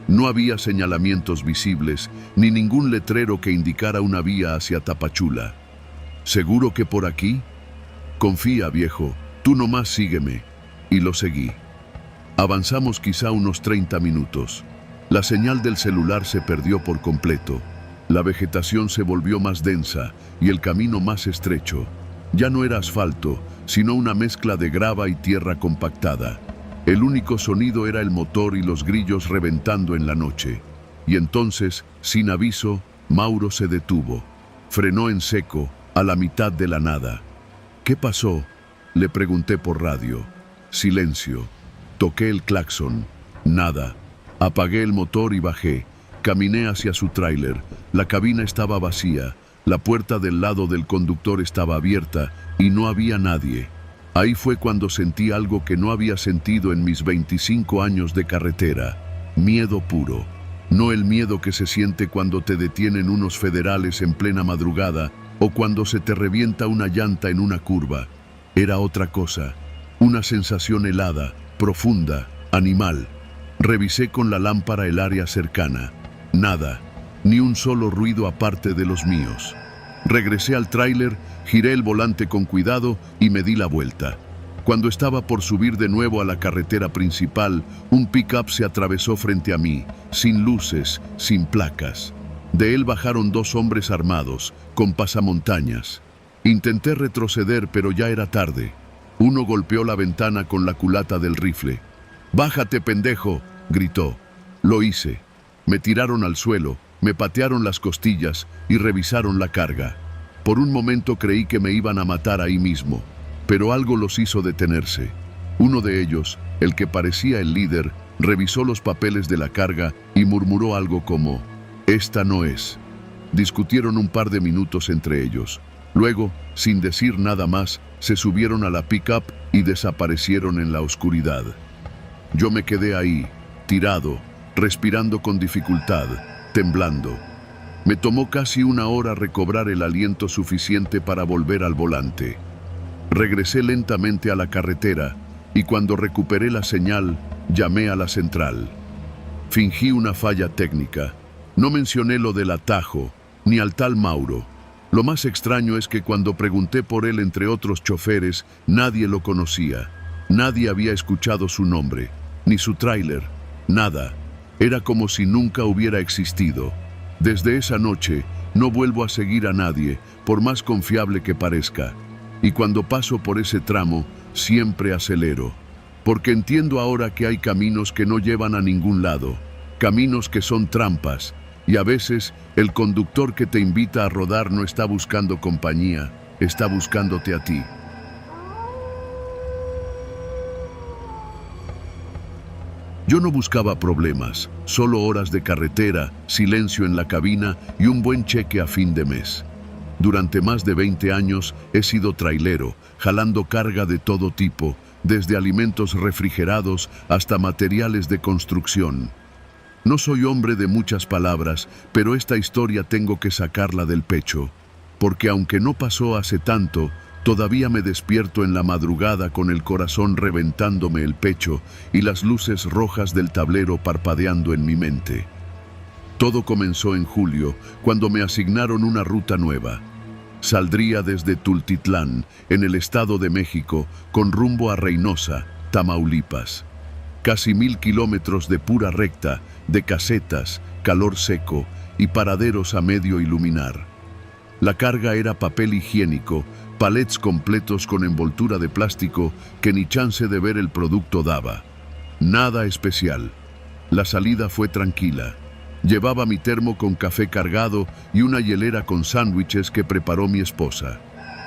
No había señalamientos visibles, ni ningún letrero que indicara una vía hacia Tapachula. ¿Seguro que por aquí? Confía, viejo, tú nomás sígueme. Y lo seguí. Avanzamos quizá unos 30 minutos. La señal del celular se perdió por completo. La vegetación se volvió más densa y el camino más estrecho. Ya no era asfalto, sino una mezcla de grava y tierra compactada. El único sonido era el motor y los grillos reventando en la noche. Y entonces, sin aviso, Mauro se detuvo. Frenó en seco, a la mitad de la nada. ¿Qué pasó?, le pregunté por radio. Silencio. Toqué el claxon. Nada. Apagué el motor y bajé. Caminé hacia su tráiler. La cabina estaba vacía. La puerta del lado del conductor estaba abierta y no había nadie. Ahí fue cuando sentí algo que no había sentido en mis 25 años de carretera. Miedo puro. No el miedo que se siente cuando te detienen unos federales en plena madrugada o cuando se te revienta una llanta en una curva. Era otra cosa. Una sensación helada, profunda, animal. Revisé con la lámpara el área cercana. Nada. Ni un solo ruido aparte de los míos. Regresé al tráiler, giré el volante con cuidado y me di la vuelta. Cuando estaba por subir de nuevo a la carretera principal, un pick-up se atravesó frente a mí, sin luces, sin placas. De él bajaron dos hombres armados, con pasamontañas. Intenté retroceder, pero ya era tarde. Uno golpeó la ventana con la culata del rifle. «¡Bájate, pendejo!», gritó. Lo hice. Me tiraron al suelo. Me patearon las costillas y revisaron la carga. Por un momento creí que me iban a matar ahí mismo, pero algo los hizo detenerse. Uno de ellos, el que parecía el líder, revisó los papeles de la carga y murmuró algo como: «Esta no es». Discutieron un par de minutos entre ellos. Luego, sin decir nada más, se subieron a la pick-up y desaparecieron en la oscuridad. Yo me quedé ahí, tirado, respirando con dificultad, temblando. Me tomó casi una hora recobrar el aliento suficiente para volver al volante. Regresé lentamente a la carretera y cuando recuperé la señal, llamé a la central. Fingí una falla técnica. No mencioné lo del atajo, ni al tal Mauro. Lo más extraño es que cuando pregunté por él entre otros choferes, nadie lo conocía. Nadie había escuchado su nombre, ni su tráiler, nada. Era como si nunca hubiera existido. Desde esa noche, no vuelvo a seguir a nadie, por más confiable que parezca. Y cuando paso por ese tramo, siempre acelero. Porque entiendo ahora que hay caminos que no llevan a ningún lado. Caminos que son trampas, Y a veces, el conductor que te invita a rodar no está buscando compañía, está buscándote a ti. Yo no buscaba problemas, solo horas de carretera, silencio en la cabina y un buen cheque a fin de mes. Durante más de 20 años he sido trailero, jalando carga de todo tipo, desde alimentos refrigerados hasta materiales de construcción. No soy hombre de muchas palabras, pero esta historia tengo que sacarla del pecho, porque aunque no pasó hace tanto, todavía me despierto en la madrugada con el corazón reventándome el pecho y las luces rojas del tablero parpadeando en mi mente. Todo comenzó en julio, cuando me asignaron una ruta nueva. Saldría desde Tultitlán, en el Estado de México, con rumbo a Reynosa, Tamaulipas. Casi 1000 kilómetros de pura recta, de casetas, calor seco y paraderos a medio iluminar. La carga era papel higiénico, palets completos con envoltura de plástico que ni chance de ver el producto daba. Nada especial. La salida fue tranquila. Llevaba mi termo con café cargado y una hielera con sándwiches que preparó mi esposa.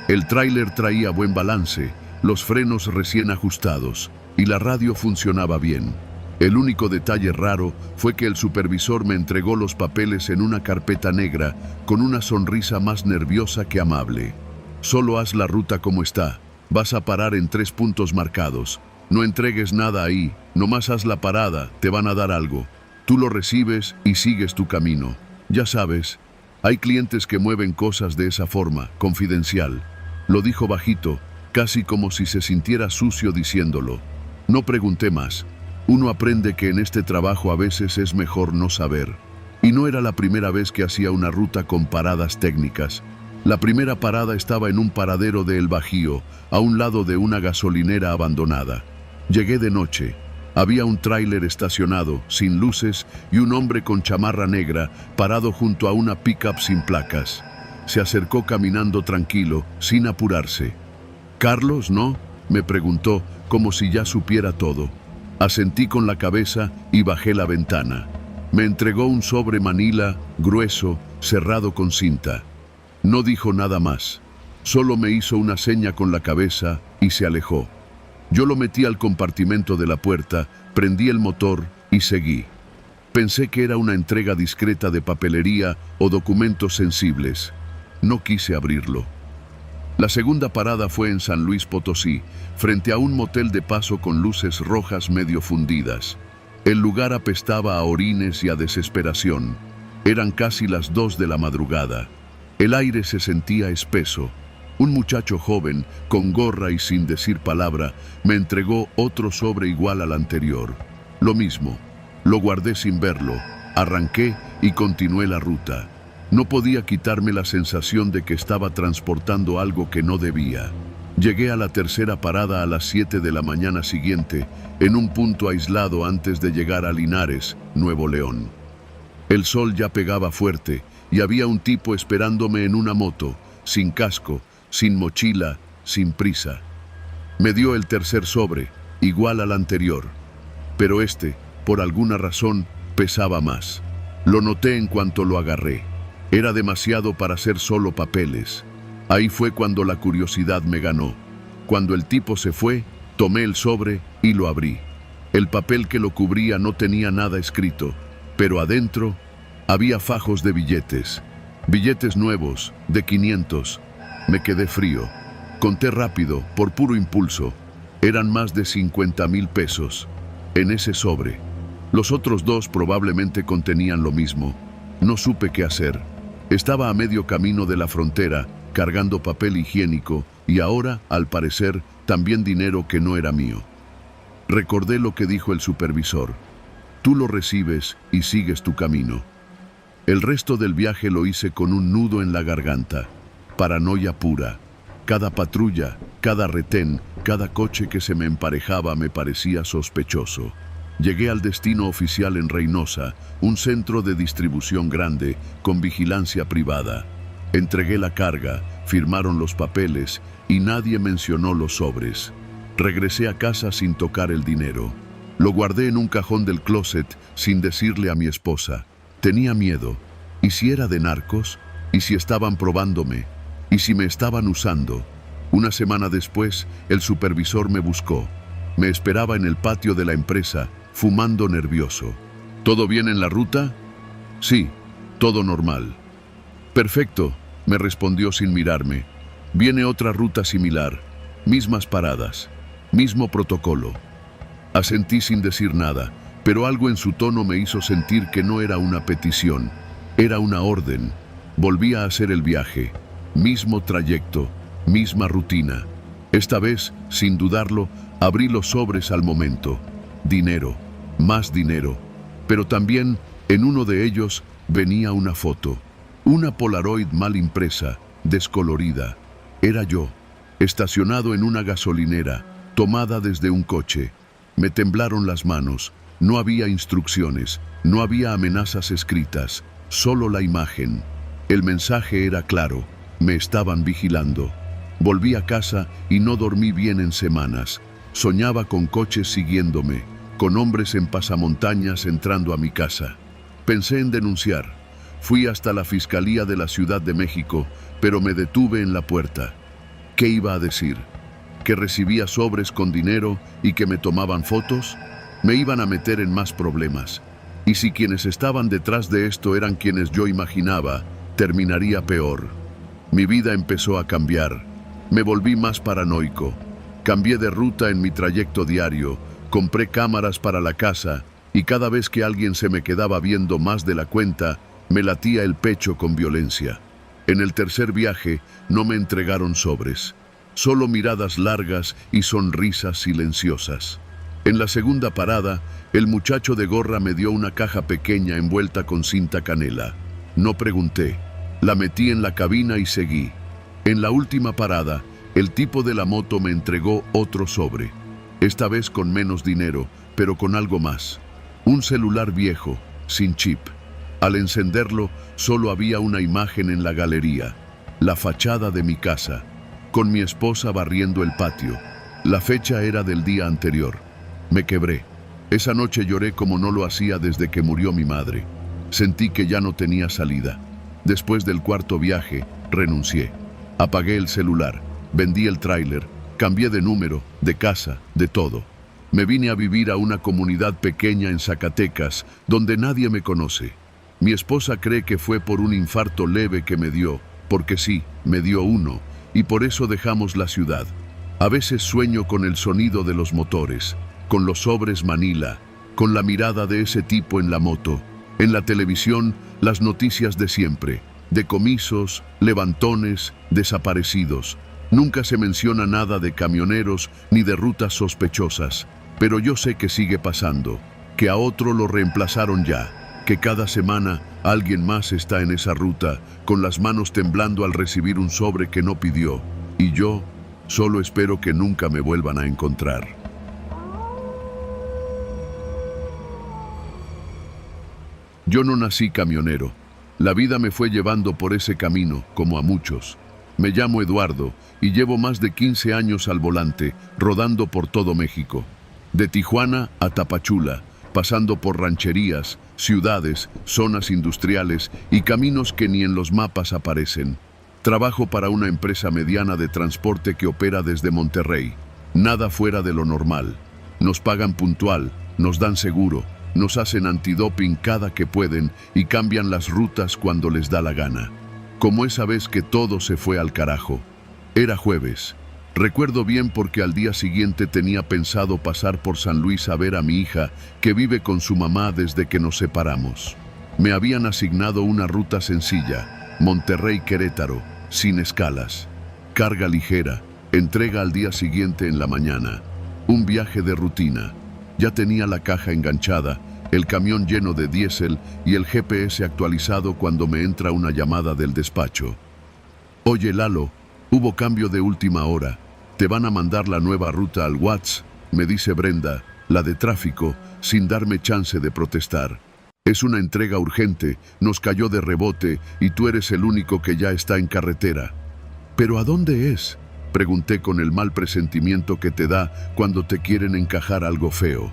El tráiler traía buen balance, los frenos recién ajustados y la radio funcionaba bien. El único detalle raro fue que el supervisor me entregó los papeles en una carpeta negra con una sonrisa más nerviosa que amable. Solo haz la ruta como está. Vas a parar en 3 puntos marcados. No entregues nada ahí, nomás haz la parada, te van a dar algo. Tú lo recibes y sigues tu camino. Ya sabes, hay clientes que mueven cosas de esa forma, confidencial. Lo dijo bajito, casi como si se sintiera sucio diciéndolo. No pregunté más. Uno aprende que en este trabajo a veces es mejor no saber. Y no era la primera vez que hacía una ruta con paradas técnicas. La primera parada estaba en un paradero de El Bajío, a un lado de una gasolinera abandonada. Llegué de noche. Había un tráiler estacionado, sin luces, y un hombre con chamarra negra parado junto a una pick-up sin placas. Se acercó caminando tranquilo, sin apurarse. «¿Carlos, no?», me preguntó, como si ya supiera todo. Asentí con la cabeza y bajé la ventana. Me entregó un sobre manila, grueso, cerrado con cinta. No dijo nada más. Solo me hizo una seña con la cabeza y se alejó. Yo lo metí al compartimento de la puerta, prendí el motor y seguí. Pensé que era una entrega discreta de papelería o documentos sensibles. No quise abrirlo. La segunda parada fue en San Luis Potosí, frente a un motel de paso con luces rojas medio fundidas. El lugar apestaba a orines y a desesperación. Eran casi las 2 de la madrugada. El aire se sentía espeso. Un muchacho joven, con gorra y sin decir palabra, me entregó otro sobre igual al anterior. Lo mismo. Lo guardé sin verlo. Arranqué y continué la ruta. No podía quitarme la sensación de que estaba transportando algo que no debía. Llegué a la tercera parada a las 7 de la mañana siguiente, en un punto aislado antes de llegar a Linares, Nuevo León. El sol ya pegaba fuerte y había un tipo esperándome en una moto, sin casco, sin mochila, sin prisa. Me dio el tercer sobre, igual al anterior, pero este, por alguna razón, pesaba más. Lo noté en cuanto lo agarré. Era demasiado para ser solo papeles. Ahí fue cuando la curiosidad me ganó. Cuando el tipo se fue, tomé el sobre y lo abrí. El papel que lo cubría no tenía nada escrito, pero adentro había fajos de billetes. Billetes nuevos, de 500. Me quedé frío. Conté rápido, por puro impulso. Eran más de 50,000 pesos. En ese sobre. Los otros 2 probablemente contenían lo mismo. No supe qué hacer. Estaba a medio camino de la frontera, cargando papel higiénico y ahora, al parecer, también dinero que no era mío. Recordé lo que dijo el supervisor. Tú lo recibes y sigues tu camino. El resto del viaje lo hice con un nudo en la garganta. Paranoia pura. Cada patrulla, cada retén, cada coche que se me emparejaba me parecía sospechoso. Llegué al destino oficial en Reynosa, un centro de distribución grande, con vigilancia privada. Entregué la carga, firmaron los papeles y nadie mencionó los sobres. Regresé a casa sin tocar el dinero. Lo guardé en un cajón del closet sin decirle a mi esposa. Tenía miedo, ¿Y si era de narcos? ¿Y si estaban probándome? ¿Y si me estaban usando? Una semana después, el supervisor me buscó. Me esperaba en el patio de la empresa, fumando nervioso. ¿Todo bien en la ruta? Sí, todo normal. Perfecto, me respondió sin mirarme. Viene otra ruta similar, mismas paradas, mismo protocolo. Asentí sin decir nada, pero algo en su tono me hizo sentir que no era una petición, era una orden. Volví a hacer el viaje, mismo trayecto, misma rutina. Esta vez, sin dudarlo, abrí los sobres al momento. Dinero, más dinero, pero también en uno de ellos venía una foto. Una Polaroid mal impresa, descolorida. Era yo, estacionado en una gasolinera, tomada desde un coche. Me temblaron las manos, no había instrucciones, no había amenazas escritas, solo la imagen. El mensaje era claro, me estaban vigilando. Volví a casa y no dormí bien en semanas. Soñaba con coches siguiéndome, con hombres en pasamontañas entrando a mi casa. Pensé en denunciar. Fui hasta la Fiscalía de la Ciudad de México, pero me detuve en la puerta. ¿Qué iba a decir? ¿Que recibía sobres con dinero y que me tomaban fotos? Me iban a meter en más problemas. Y si quienes estaban detrás de esto eran quienes yo imaginaba, terminaría peor. Mi vida empezó a cambiar. Me volví más paranoico. Cambié de ruta en mi trayecto diario, compré cámaras para la casa y cada vez que alguien se me quedaba viendo más de la cuenta, me latía el pecho con violencia. En el tercer viaje no me entregaron sobres, solo miradas largas y sonrisas silenciosas. En la segunda parada, el muchacho de gorra me dio una caja pequeña envuelta con cinta canela. No pregunté, la metí en la cabina y seguí. En la última parada, el tipo de la moto me entregó otro sobre, esta vez con menos dinero, pero con algo más. Un celular viejo, sin chip. Al encenderlo, solo había una imagen en la galería, la fachada de mi casa, con mi esposa barriendo el patio. La fecha era del día anterior. Me quebré. Esa noche lloré como no lo hacía desde que murió mi madre. Sentí que ya no tenía salida. Después del cuarto viaje, renuncié. Apagué el celular, vendí el tráiler, cambié de número, de casa, de todo. Me vine a vivir a una comunidad pequeña en Zacatecas, donde nadie me conoce. Mi esposa cree que fue por un infarto leve que me dio, porque sí, me dio uno, y por eso dejamos la ciudad. A veces sueño con el sonido de los motores, con los sobres Manila, con la mirada de ese tipo en la moto. En la televisión, las noticias de siempre, decomisos, levantones, desaparecidos. Nunca se menciona nada de camioneros ni de rutas sospechosas, pero yo sé que sigue pasando, que a otro lo reemplazaron ya, que cada semana alguien más está en esa ruta, con las manos temblando al recibir un sobre que no pidió, y yo solo espero que nunca me vuelvan a encontrar. Yo no nací camionero. La vida me fue llevando por ese camino, como a muchos. Me llamo Eduardo y llevo más de 15 años al volante, rodando por todo México. De Tijuana a Tapachula, pasando por rancherías, ciudades, zonas industriales y caminos que ni en los mapas aparecen. Trabajo para una empresa mediana de transporte que opera desde Monterrey. Nada fuera de lo normal. Nos pagan puntual, nos dan seguro, nos hacen antidoping cada que pueden y cambian las rutas cuando les da la gana. Como esa vez que todo se fue al carajo. Era jueves. Recuerdo bien porque al día siguiente tenía pensado pasar por San Luis a ver a mi hija, que vive con su mamá desde que nos separamos. Me habían asignado una ruta sencilla, Monterrey-Querétaro, sin escalas. Carga ligera, entrega al día siguiente en la mañana. Un viaje de rutina. Ya tenía la caja enganchada, el camión lleno de diésel y el GPS actualizado cuando me entra una llamada del despacho. Oye, Lalo, hubo cambio de última hora. Te van a mandar la nueva ruta al WhatsApp, me dice Brenda, la de tráfico, sin darme chance de protestar. Es una entrega urgente, nos cayó de rebote y tú eres el único que ya está en carretera. ¿Pero a dónde es?, pregunté con el mal presentimiento que te da cuando te quieren encajar algo feo.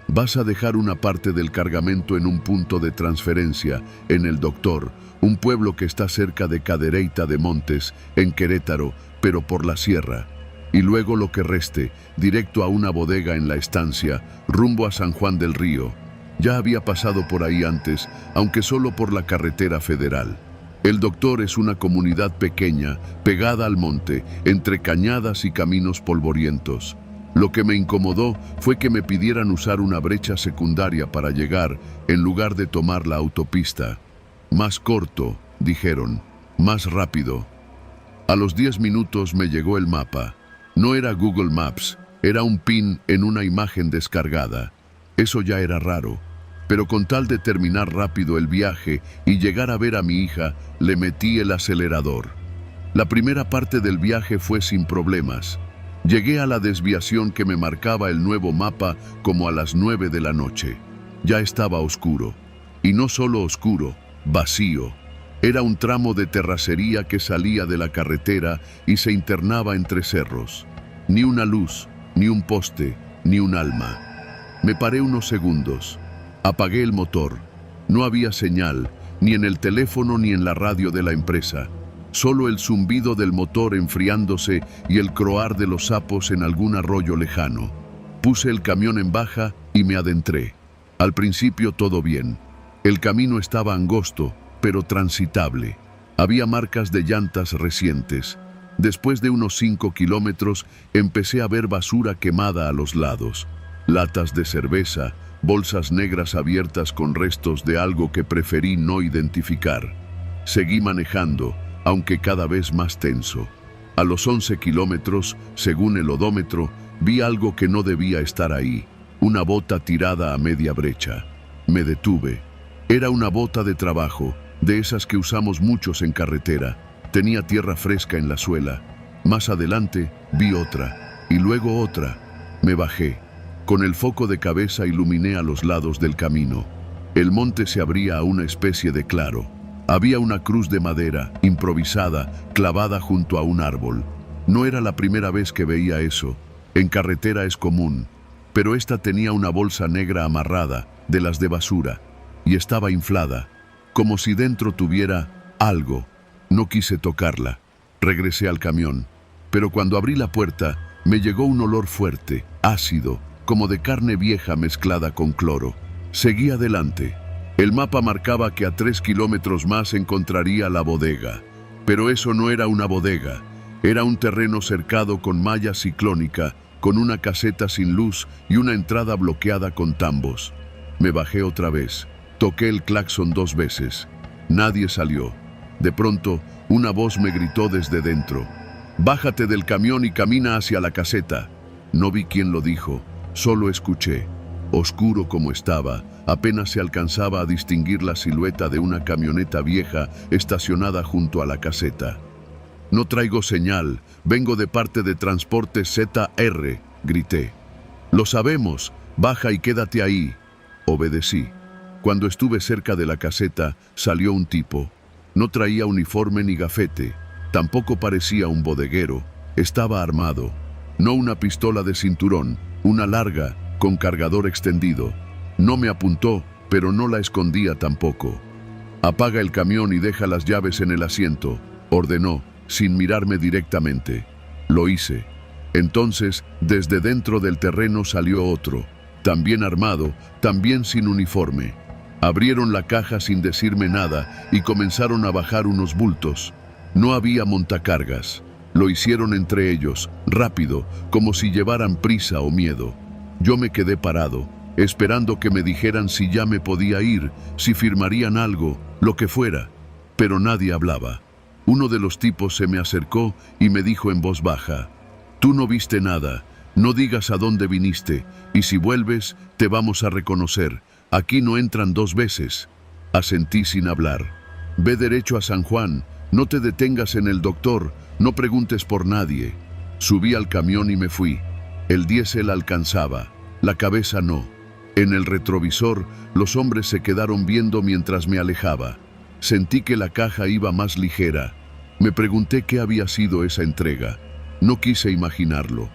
Vas a dejar una parte del cargamento en un punto de transferencia, en El Doctor, un pueblo que está cerca de Cadereyta de Montes, en Querétaro, pero por la sierra. Y luego lo que reste, directo a una bodega en la estancia, rumbo a San Juan del Río. Ya había pasado por ahí antes, aunque solo por la carretera federal. El Doctor es una comunidad pequeña, pegada al monte, entre cañadas y caminos polvorientos. Lo que me incomodó fue que me pidieran usar una brecha secundaria para llegar, en lugar de tomar la autopista. Más corto, dijeron, más rápido. A los 10 minutos me llegó el mapa. No era Google Maps, era un pin en una imagen descargada. Eso ya era raro. Pero con tal de terminar rápido el viaje y llegar a ver a mi hija, le metí el acelerador. La primera parte del viaje fue sin problemas. Llegué a la desviación que me marcaba el nuevo mapa como a las 9 de la noche. Ya estaba oscuro. Y no solo oscuro, vacío. Era un tramo de terracería que salía de la carretera y se internaba entre cerros. Ni una luz, ni un poste, ni un alma. Me paré unos segundos. Apagué el motor. No había señal, ni en el teléfono ni en la radio de la empresa. Solo el zumbido del motor enfriándose y el croar de los sapos en algún arroyo lejano. Puse el camión en baja y me adentré. Al principio todo bien. El camino estaba angosto, pero transitable. Había marcas de llantas recientes. Después de unos 5 kilómetros, empecé a ver basura quemada a los lados. Latas de cerveza, bolsas negras abiertas con restos de algo que preferí no identificar. Seguí manejando, aunque cada vez más tenso. A los 11 kilómetros, según el odómetro, vi algo que no debía estar ahí. Una bota tirada a media brecha. Me detuve. Era una bota de trabajo, de esas que usamos muchos en carretera. Tenía tierra fresca en la suela. Más adelante, vi otra, y luego otra. Me bajé. Con el foco de cabeza iluminé a los lados del camino. El monte se abría a una especie de claro. Había una cruz de madera, improvisada, clavada junto a un árbol. No era la primera vez que veía eso. En carretera es común. Pero esta tenía una bolsa negra amarrada, de las de basura, y estaba inflada, como si dentro tuviera algo. No quise tocarla. Regresé al camión. Pero cuando abrí la puerta, me llegó un olor fuerte, ácido, como de carne vieja mezclada con cloro. Seguí adelante. El mapa marcaba que a 3 kilómetros más encontraría la bodega. Pero eso no era una bodega. Era un terreno cercado con malla ciclónica, con una caseta sin luz y una entrada bloqueada con tambos. Me bajé otra vez. Toqué el claxon 2 veces. Nadie salió. De pronto, una voz me gritó desde dentro. «Bájate del camión y camina hacia la caseta». No vi quién lo dijo. Solo escuché. Oscuro como estaba, apenas se alcanzaba a distinguir la silueta de una camioneta vieja estacionada junto a la caseta. «No traigo señal, vengo de parte de Transporte ZR», grité. «Lo sabemos, baja y quédate ahí». Obedecí. Cuando estuve cerca de la caseta, salió un tipo. No traía uniforme ni gafete, tampoco parecía un bodeguero, estaba armado. No una pistola de cinturón, una larga, con cargador extendido. No me apuntó, pero no la escondía tampoco. «Apaga el camión y deja las llaves en el asiento», ordenó, sin mirarme directamente. Lo hice. Entonces, desde dentro del terreno salió otro, también armado, también sin uniforme. Abrieron la caja sin decirme nada y comenzaron a bajar unos bultos. No había montacargas. Lo hicieron entre ellos, rápido, como si llevaran prisa o miedo. Yo me quedé parado, esperando que me dijeran si ya me podía ir, si firmarían algo, lo que fuera. Pero nadie hablaba. Uno de los tipos se me acercó y me dijo en voz baja: «Tú no viste nada, no digas a dónde viniste, y si vuelves, te vamos a reconocer. Aquí no entran 2 veces». Asentí sin hablar. «Ve derecho a San Juan, no te detengas en El Doctor, no preguntes por nadie». Subí al camión y me fui. El diésel alcanzaba, la cabeza no. En el retrovisor, los hombres se quedaron viendo mientras me alejaba. Sentí que la caja iba más ligera. Me pregunté qué había sido esa entrega. No quise imaginarlo.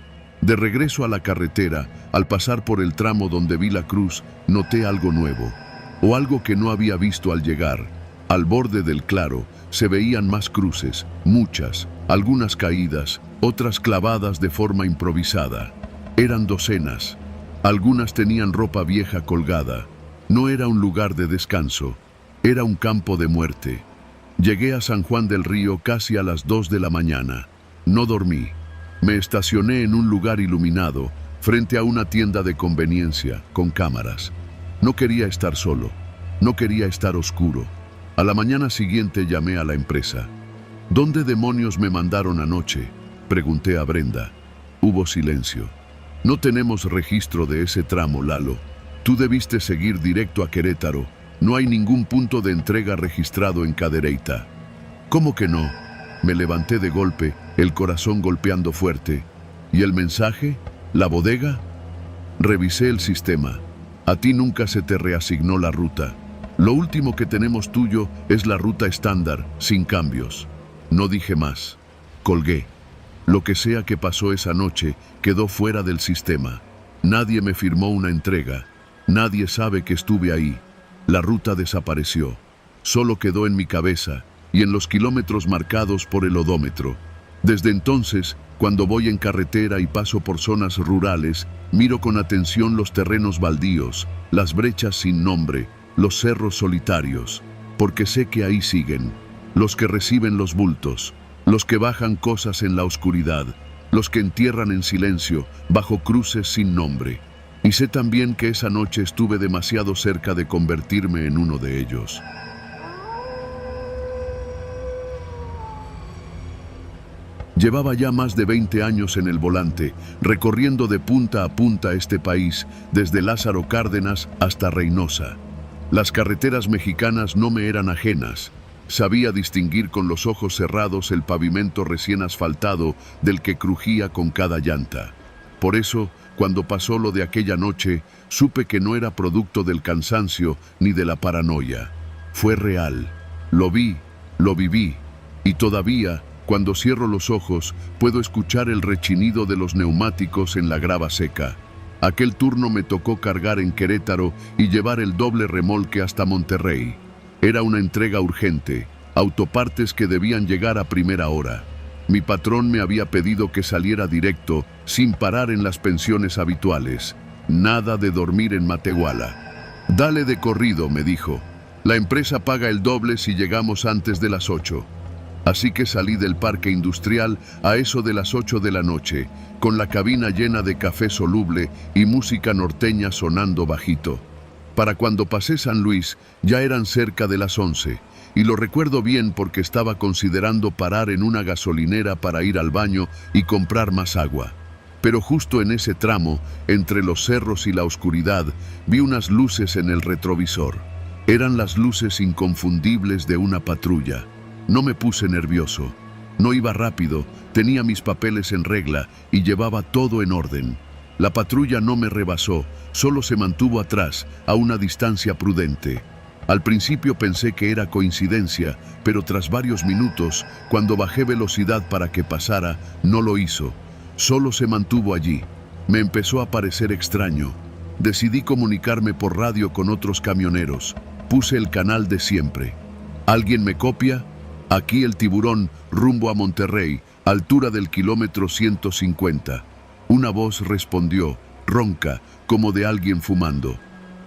De regreso a la carretera, al pasar por el tramo donde vi la cruz, noté algo nuevo, o algo que no había visto al llegar. Al borde del claro se veían más cruces, muchas, algunas caídas, otras clavadas de forma improvisada. Eran docenas. Algunas tenían ropa vieja colgada. No era un lugar de descanso, era un campo de muerte. Llegué a San Juan del Río casi a las 2 de la mañana. No dormí. Me estacioné en un lugar iluminado, frente a una tienda de conveniencia, con cámaras. No quería estar solo, no quería estar oscuro. A la mañana siguiente llamé a la empresa. ¿Dónde demonios me mandaron anoche?, pregunté a Brenda. Hubo silencio. No tenemos registro de ese tramo, Lalo. Tú debiste seguir directo a Querétaro. No hay ningún punto de entrega registrado en Cadereyta. ¿Cómo que no? Me levanté de golpe, el corazón golpeando fuerte. ¿Y el mensaje? ¿La bodega? Revisé el sistema. A ti nunca se te reasignó la ruta. Lo último que tenemos tuyo es la ruta estándar, sin cambios. No dije más. Colgué. Lo que sea que pasó esa noche quedó fuera del sistema. Nadie me firmó una entrega. Nadie sabe que estuve ahí. La ruta desapareció. Solo quedó en mi cabeza y en los kilómetros marcados por el odómetro. Desde entonces, cuando voy en carretera y paso por zonas rurales, miro con atención los terrenos baldíos, las brechas sin nombre, los cerros solitarios, porque sé que ahí siguen, los que reciben los bultos, los que bajan cosas en la oscuridad, los que entierran en silencio, bajo cruces sin nombre. Y sé también que esa noche estuve demasiado cerca de convertirme en uno de ellos. Llevaba ya más de 20 años en el volante, recorriendo de punta a punta este país, desde Lázaro Cárdenas hasta Reynosa. Las carreteras mexicanas no me eran ajenas. Sabía distinguir con los ojos cerrados el pavimento recién asfaltado del que crujía con cada llanta. Por eso, cuando pasó lo de aquella noche, supe que no era producto del cansancio ni de la paranoia. Fue real. Lo vi, lo viví, y todavía, cuando cierro los ojos, puedo escuchar el rechinido de los neumáticos en la grava seca. Aquel turno me tocó cargar en Querétaro y llevar el doble remolque hasta Monterrey. Era una entrega urgente, autopartes que debían llegar a primera hora. Mi patrón me había pedido que saliera directo, sin parar en las pensiones habituales. Nada de dormir en Matehuala. Dale de corrido, me dijo. La empresa paga el doble si llegamos antes de las 8. Así que salí del parque industrial a eso de las 8 de la noche, con la cabina llena de café soluble y música norteña sonando bajito. Para cuando pasé San Luis, ya eran cerca de las 11, y lo recuerdo bien porque estaba considerando parar en una gasolinera para ir al baño y comprar más agua. Pero justo en ese tramo, entre los cerros y la oscuridad, vi unas luces en el retrovisor. Eran las luces inconfundibles de una patrulla. No me puse nervioso. No iba rápido, tenía mis papeles en regla y llevaba todo en orden. La patrulla no me rebasó, solo se mantuvo atrás, a una distancia prudente. Al principio pensé que era coincidencia, pero tras varios minutos, cuando bajé velocidad para que pasara, no lo hizo. Solo se mantuvo allí. Me empezó a parecer extraño. Decidí comunicarme por radio con otros camioneros. Puse el canal de siempre. ¿Alguien me copia? Aquí el Tiburón, rumbo a Monterrey, altura del kilómetro 150. Una voz respondió, ronca, como de alguien fumando.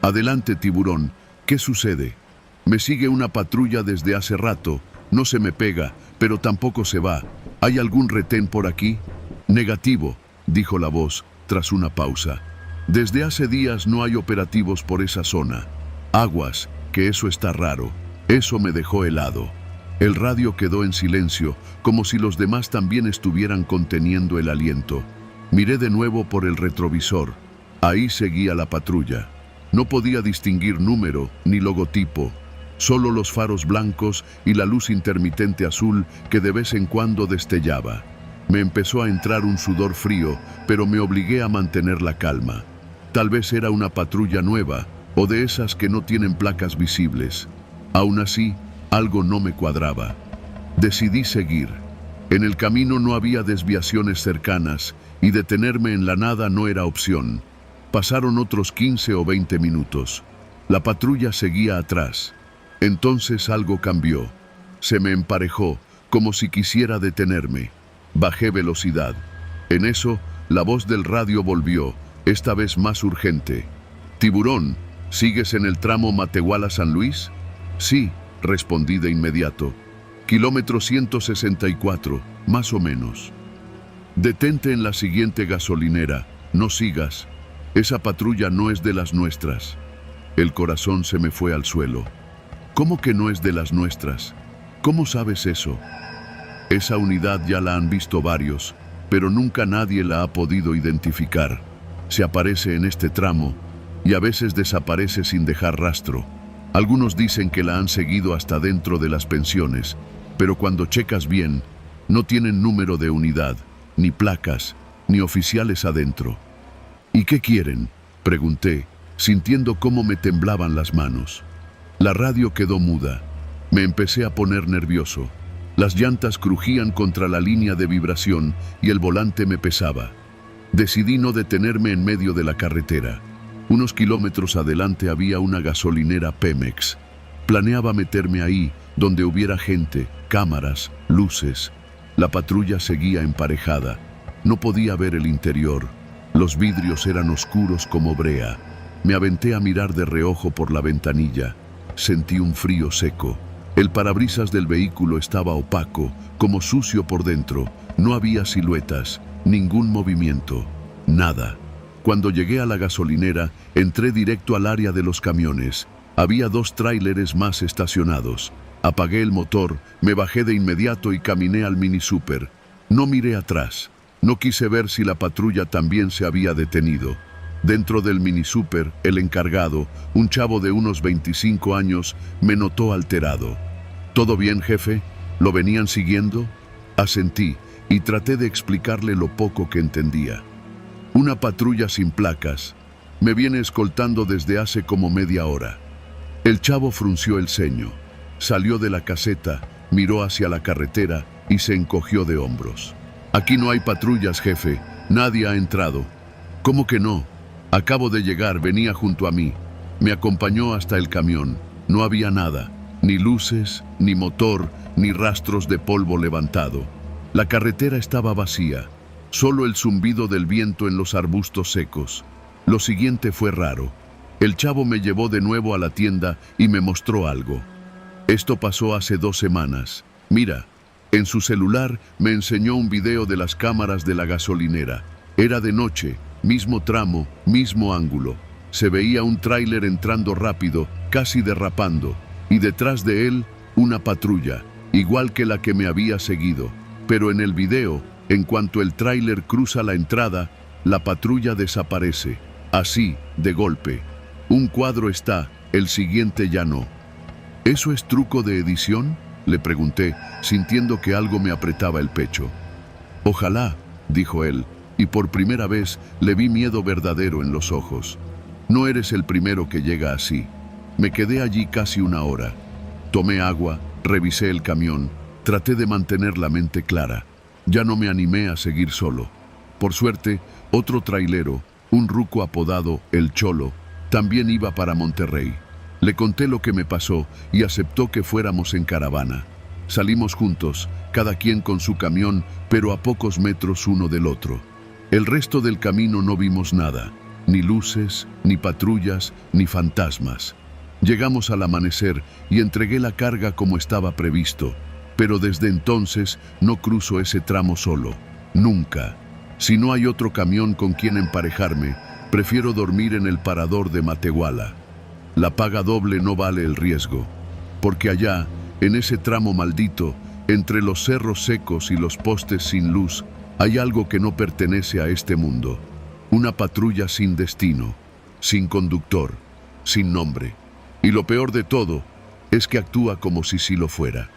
Adelante, Tiburón, ¿qué sucede? Me sigue una patrulla desde hace rato, no se me pega, pero tampoco se va. ¿Hay algún retén por aquí? Negativo, dijo la voz, tras una pausa. Desde hace días no hay operativos por esa zona. Aguas, que eso está raro. Eso me dejó helado. El radio quedó en silencio, como si los demás también estuvieran conteniendo el aliento. Miré de nuevo por el retrovisor. Ahí seguía la patrulla. No podía distinguir número ni logotipo, solo los faros blancos y la luz intermitente azul que de vez en cuando destellaba. Me empezó a entrar un sudor frío, pero me obligué a mantener la calma. Tal vez era una patrulla nueva, o de esas que no tienen placas visibles. Aún así, algo no me cuadraba. Decidí seguir. En el camino no había desviaciones cercanas y detenerme en la nada no era opción. Pasaron otros 15 o 20 minutos. La patrulla seguía atrás. Entonces algo cambió. Se me emparejó, como si quisiera detenerme. Bajé velocidad. En eso, la voz del radio volvió, esta vez más urgente. «Tiburón, ¿sigues en el tramo Matehuala-San Luis?» «Sí», respondí de inmediato. «Kilómetro 164, más o menos». «Detente en la siguiente gasolinera, no sigas. Esa patrulla no es de las nuestras». El corazón se me fue al suelo. «¿Cómo que no es de las nuestras? ¿Cómo sabes eso?» «Esa unidad ya la han visto varios, pero nunca nadie la ha podido identificar. Se aparece en este tramo y a veces desaparece sin dejar rastro. Algunos dicen que la han seguido hasta dentro de las pensiones, pero cuando checas bien, no tienen número de unidad, ni placas, ni oficiales adentro». «¿Y qué quieren?», pregunté, sintiendo cómo me temblaban las manos. La radio quedó muda. Me empecé a poner nervioso. Las llantas crujían contra la línea de vibración y el volante me pesaba. Decidí no detenerme en medio de la carretera. Unos kilómetros adelante había una gasolinera Pemex. Planeaba meterme ahí, donde hubiera gente, cámaras, luces. La patrulla seguía emparejada. No podía ver el interior. Los vidrios eran oscuros como brea. Me aventé a mirar de reojo por la ventanilla. Sentí un frío seco. El parabrisas del vehículo estaba opaco, como sucio por dentro. No había siluetas, ningún movimiento, nada. Cuando llegué a la gasolinera, entré directo al área de los camiones. Había 2 tráileres más estacionados. Apagué el motor, me bajé de inmediato y caminé al mini súper. No miré atrás. No quise ver si la patrulla también se había detenido. Dentro del mini súper, el encargado, un chavo de unos 25 años, me notó alterado. «¿Todo bien, jefe? ¿Lo venían siguiendo?» Asentí y traté de explicarle lo poco que entendía. «Una patrulla sin placas. Me viene escoltando desde hace como media hora». El chavo frunció el ceño. Salió de la caseta, miró hacia la carretera y se encogió de hombros. «Aquí no hay patrullas, jefe. Nadie ha entrado». «¿Cómo que no? Acabo de llegar, venía junto a mí. Me acompañó hasta el camión. No había nada, ni luces, ni motor, ni rastros de polvo levantado. La carretera estaba vacía, solo el zumbido del viento en los arbustos secos. Lo siguiente fue raro. El chavo me llevó de nuevo a la tienda y me mostró algo. Esto pasó hace 2 semanas. Mira». En su celular me enseñó un video de las cámaras de la gasolinera. Era de noche, mismo tramo, mismo ángulo. Se veía un tráiler entrando rápido, casi derrapando, y detrás de él una patrulla, igual que la que me había seguido. Pero en el video, en cuanto el tráiler cruza la entrada, la patrulla desaparece, así, de golpe. Un cuadro está, el siguiente ya no. ¿Eso es truco de edición?, le pregunté, sintiendo que algo me apretaba el pecho. «Ojalá», dijo él, y por primera vez le vi miedo verdadero en los ojos. «No eres el primero que llega así». Me quedé allí casi 1 hora. Tomé agua, revisé el camión, traté de mantener la mente clara. Ya no me animé a seguir solo. Por suerte, otro trailero, un ruco apodado El Cholo, también iba para Monterrey. Le conté lo que me pasó y aceptó que fuéramos en caravana. Salimos juntos, cada quien con su camión, pero a pocos metros uno del otro. El resto del camino no vimos nada, ni luces, ni patrullas, ni fantasmas. Llegamos al amanecer y entregué la carga como estaba previsto, pero desde entonces no cruzo ese tramo solo, nunca. Si no hay otro camión con quien emparejarme, prefiero dormir en el parador de Matehuala. La paga doble no vale el riesgo, porque allá, en ese tramo maldito, entre los cerros secos y los postes sin luz, hay algo que no pertenece a este mundo. Una patrulla sin destino, sin conductor, sin nombre. Y lo peor de todo es que actúa como si sí lo fuera.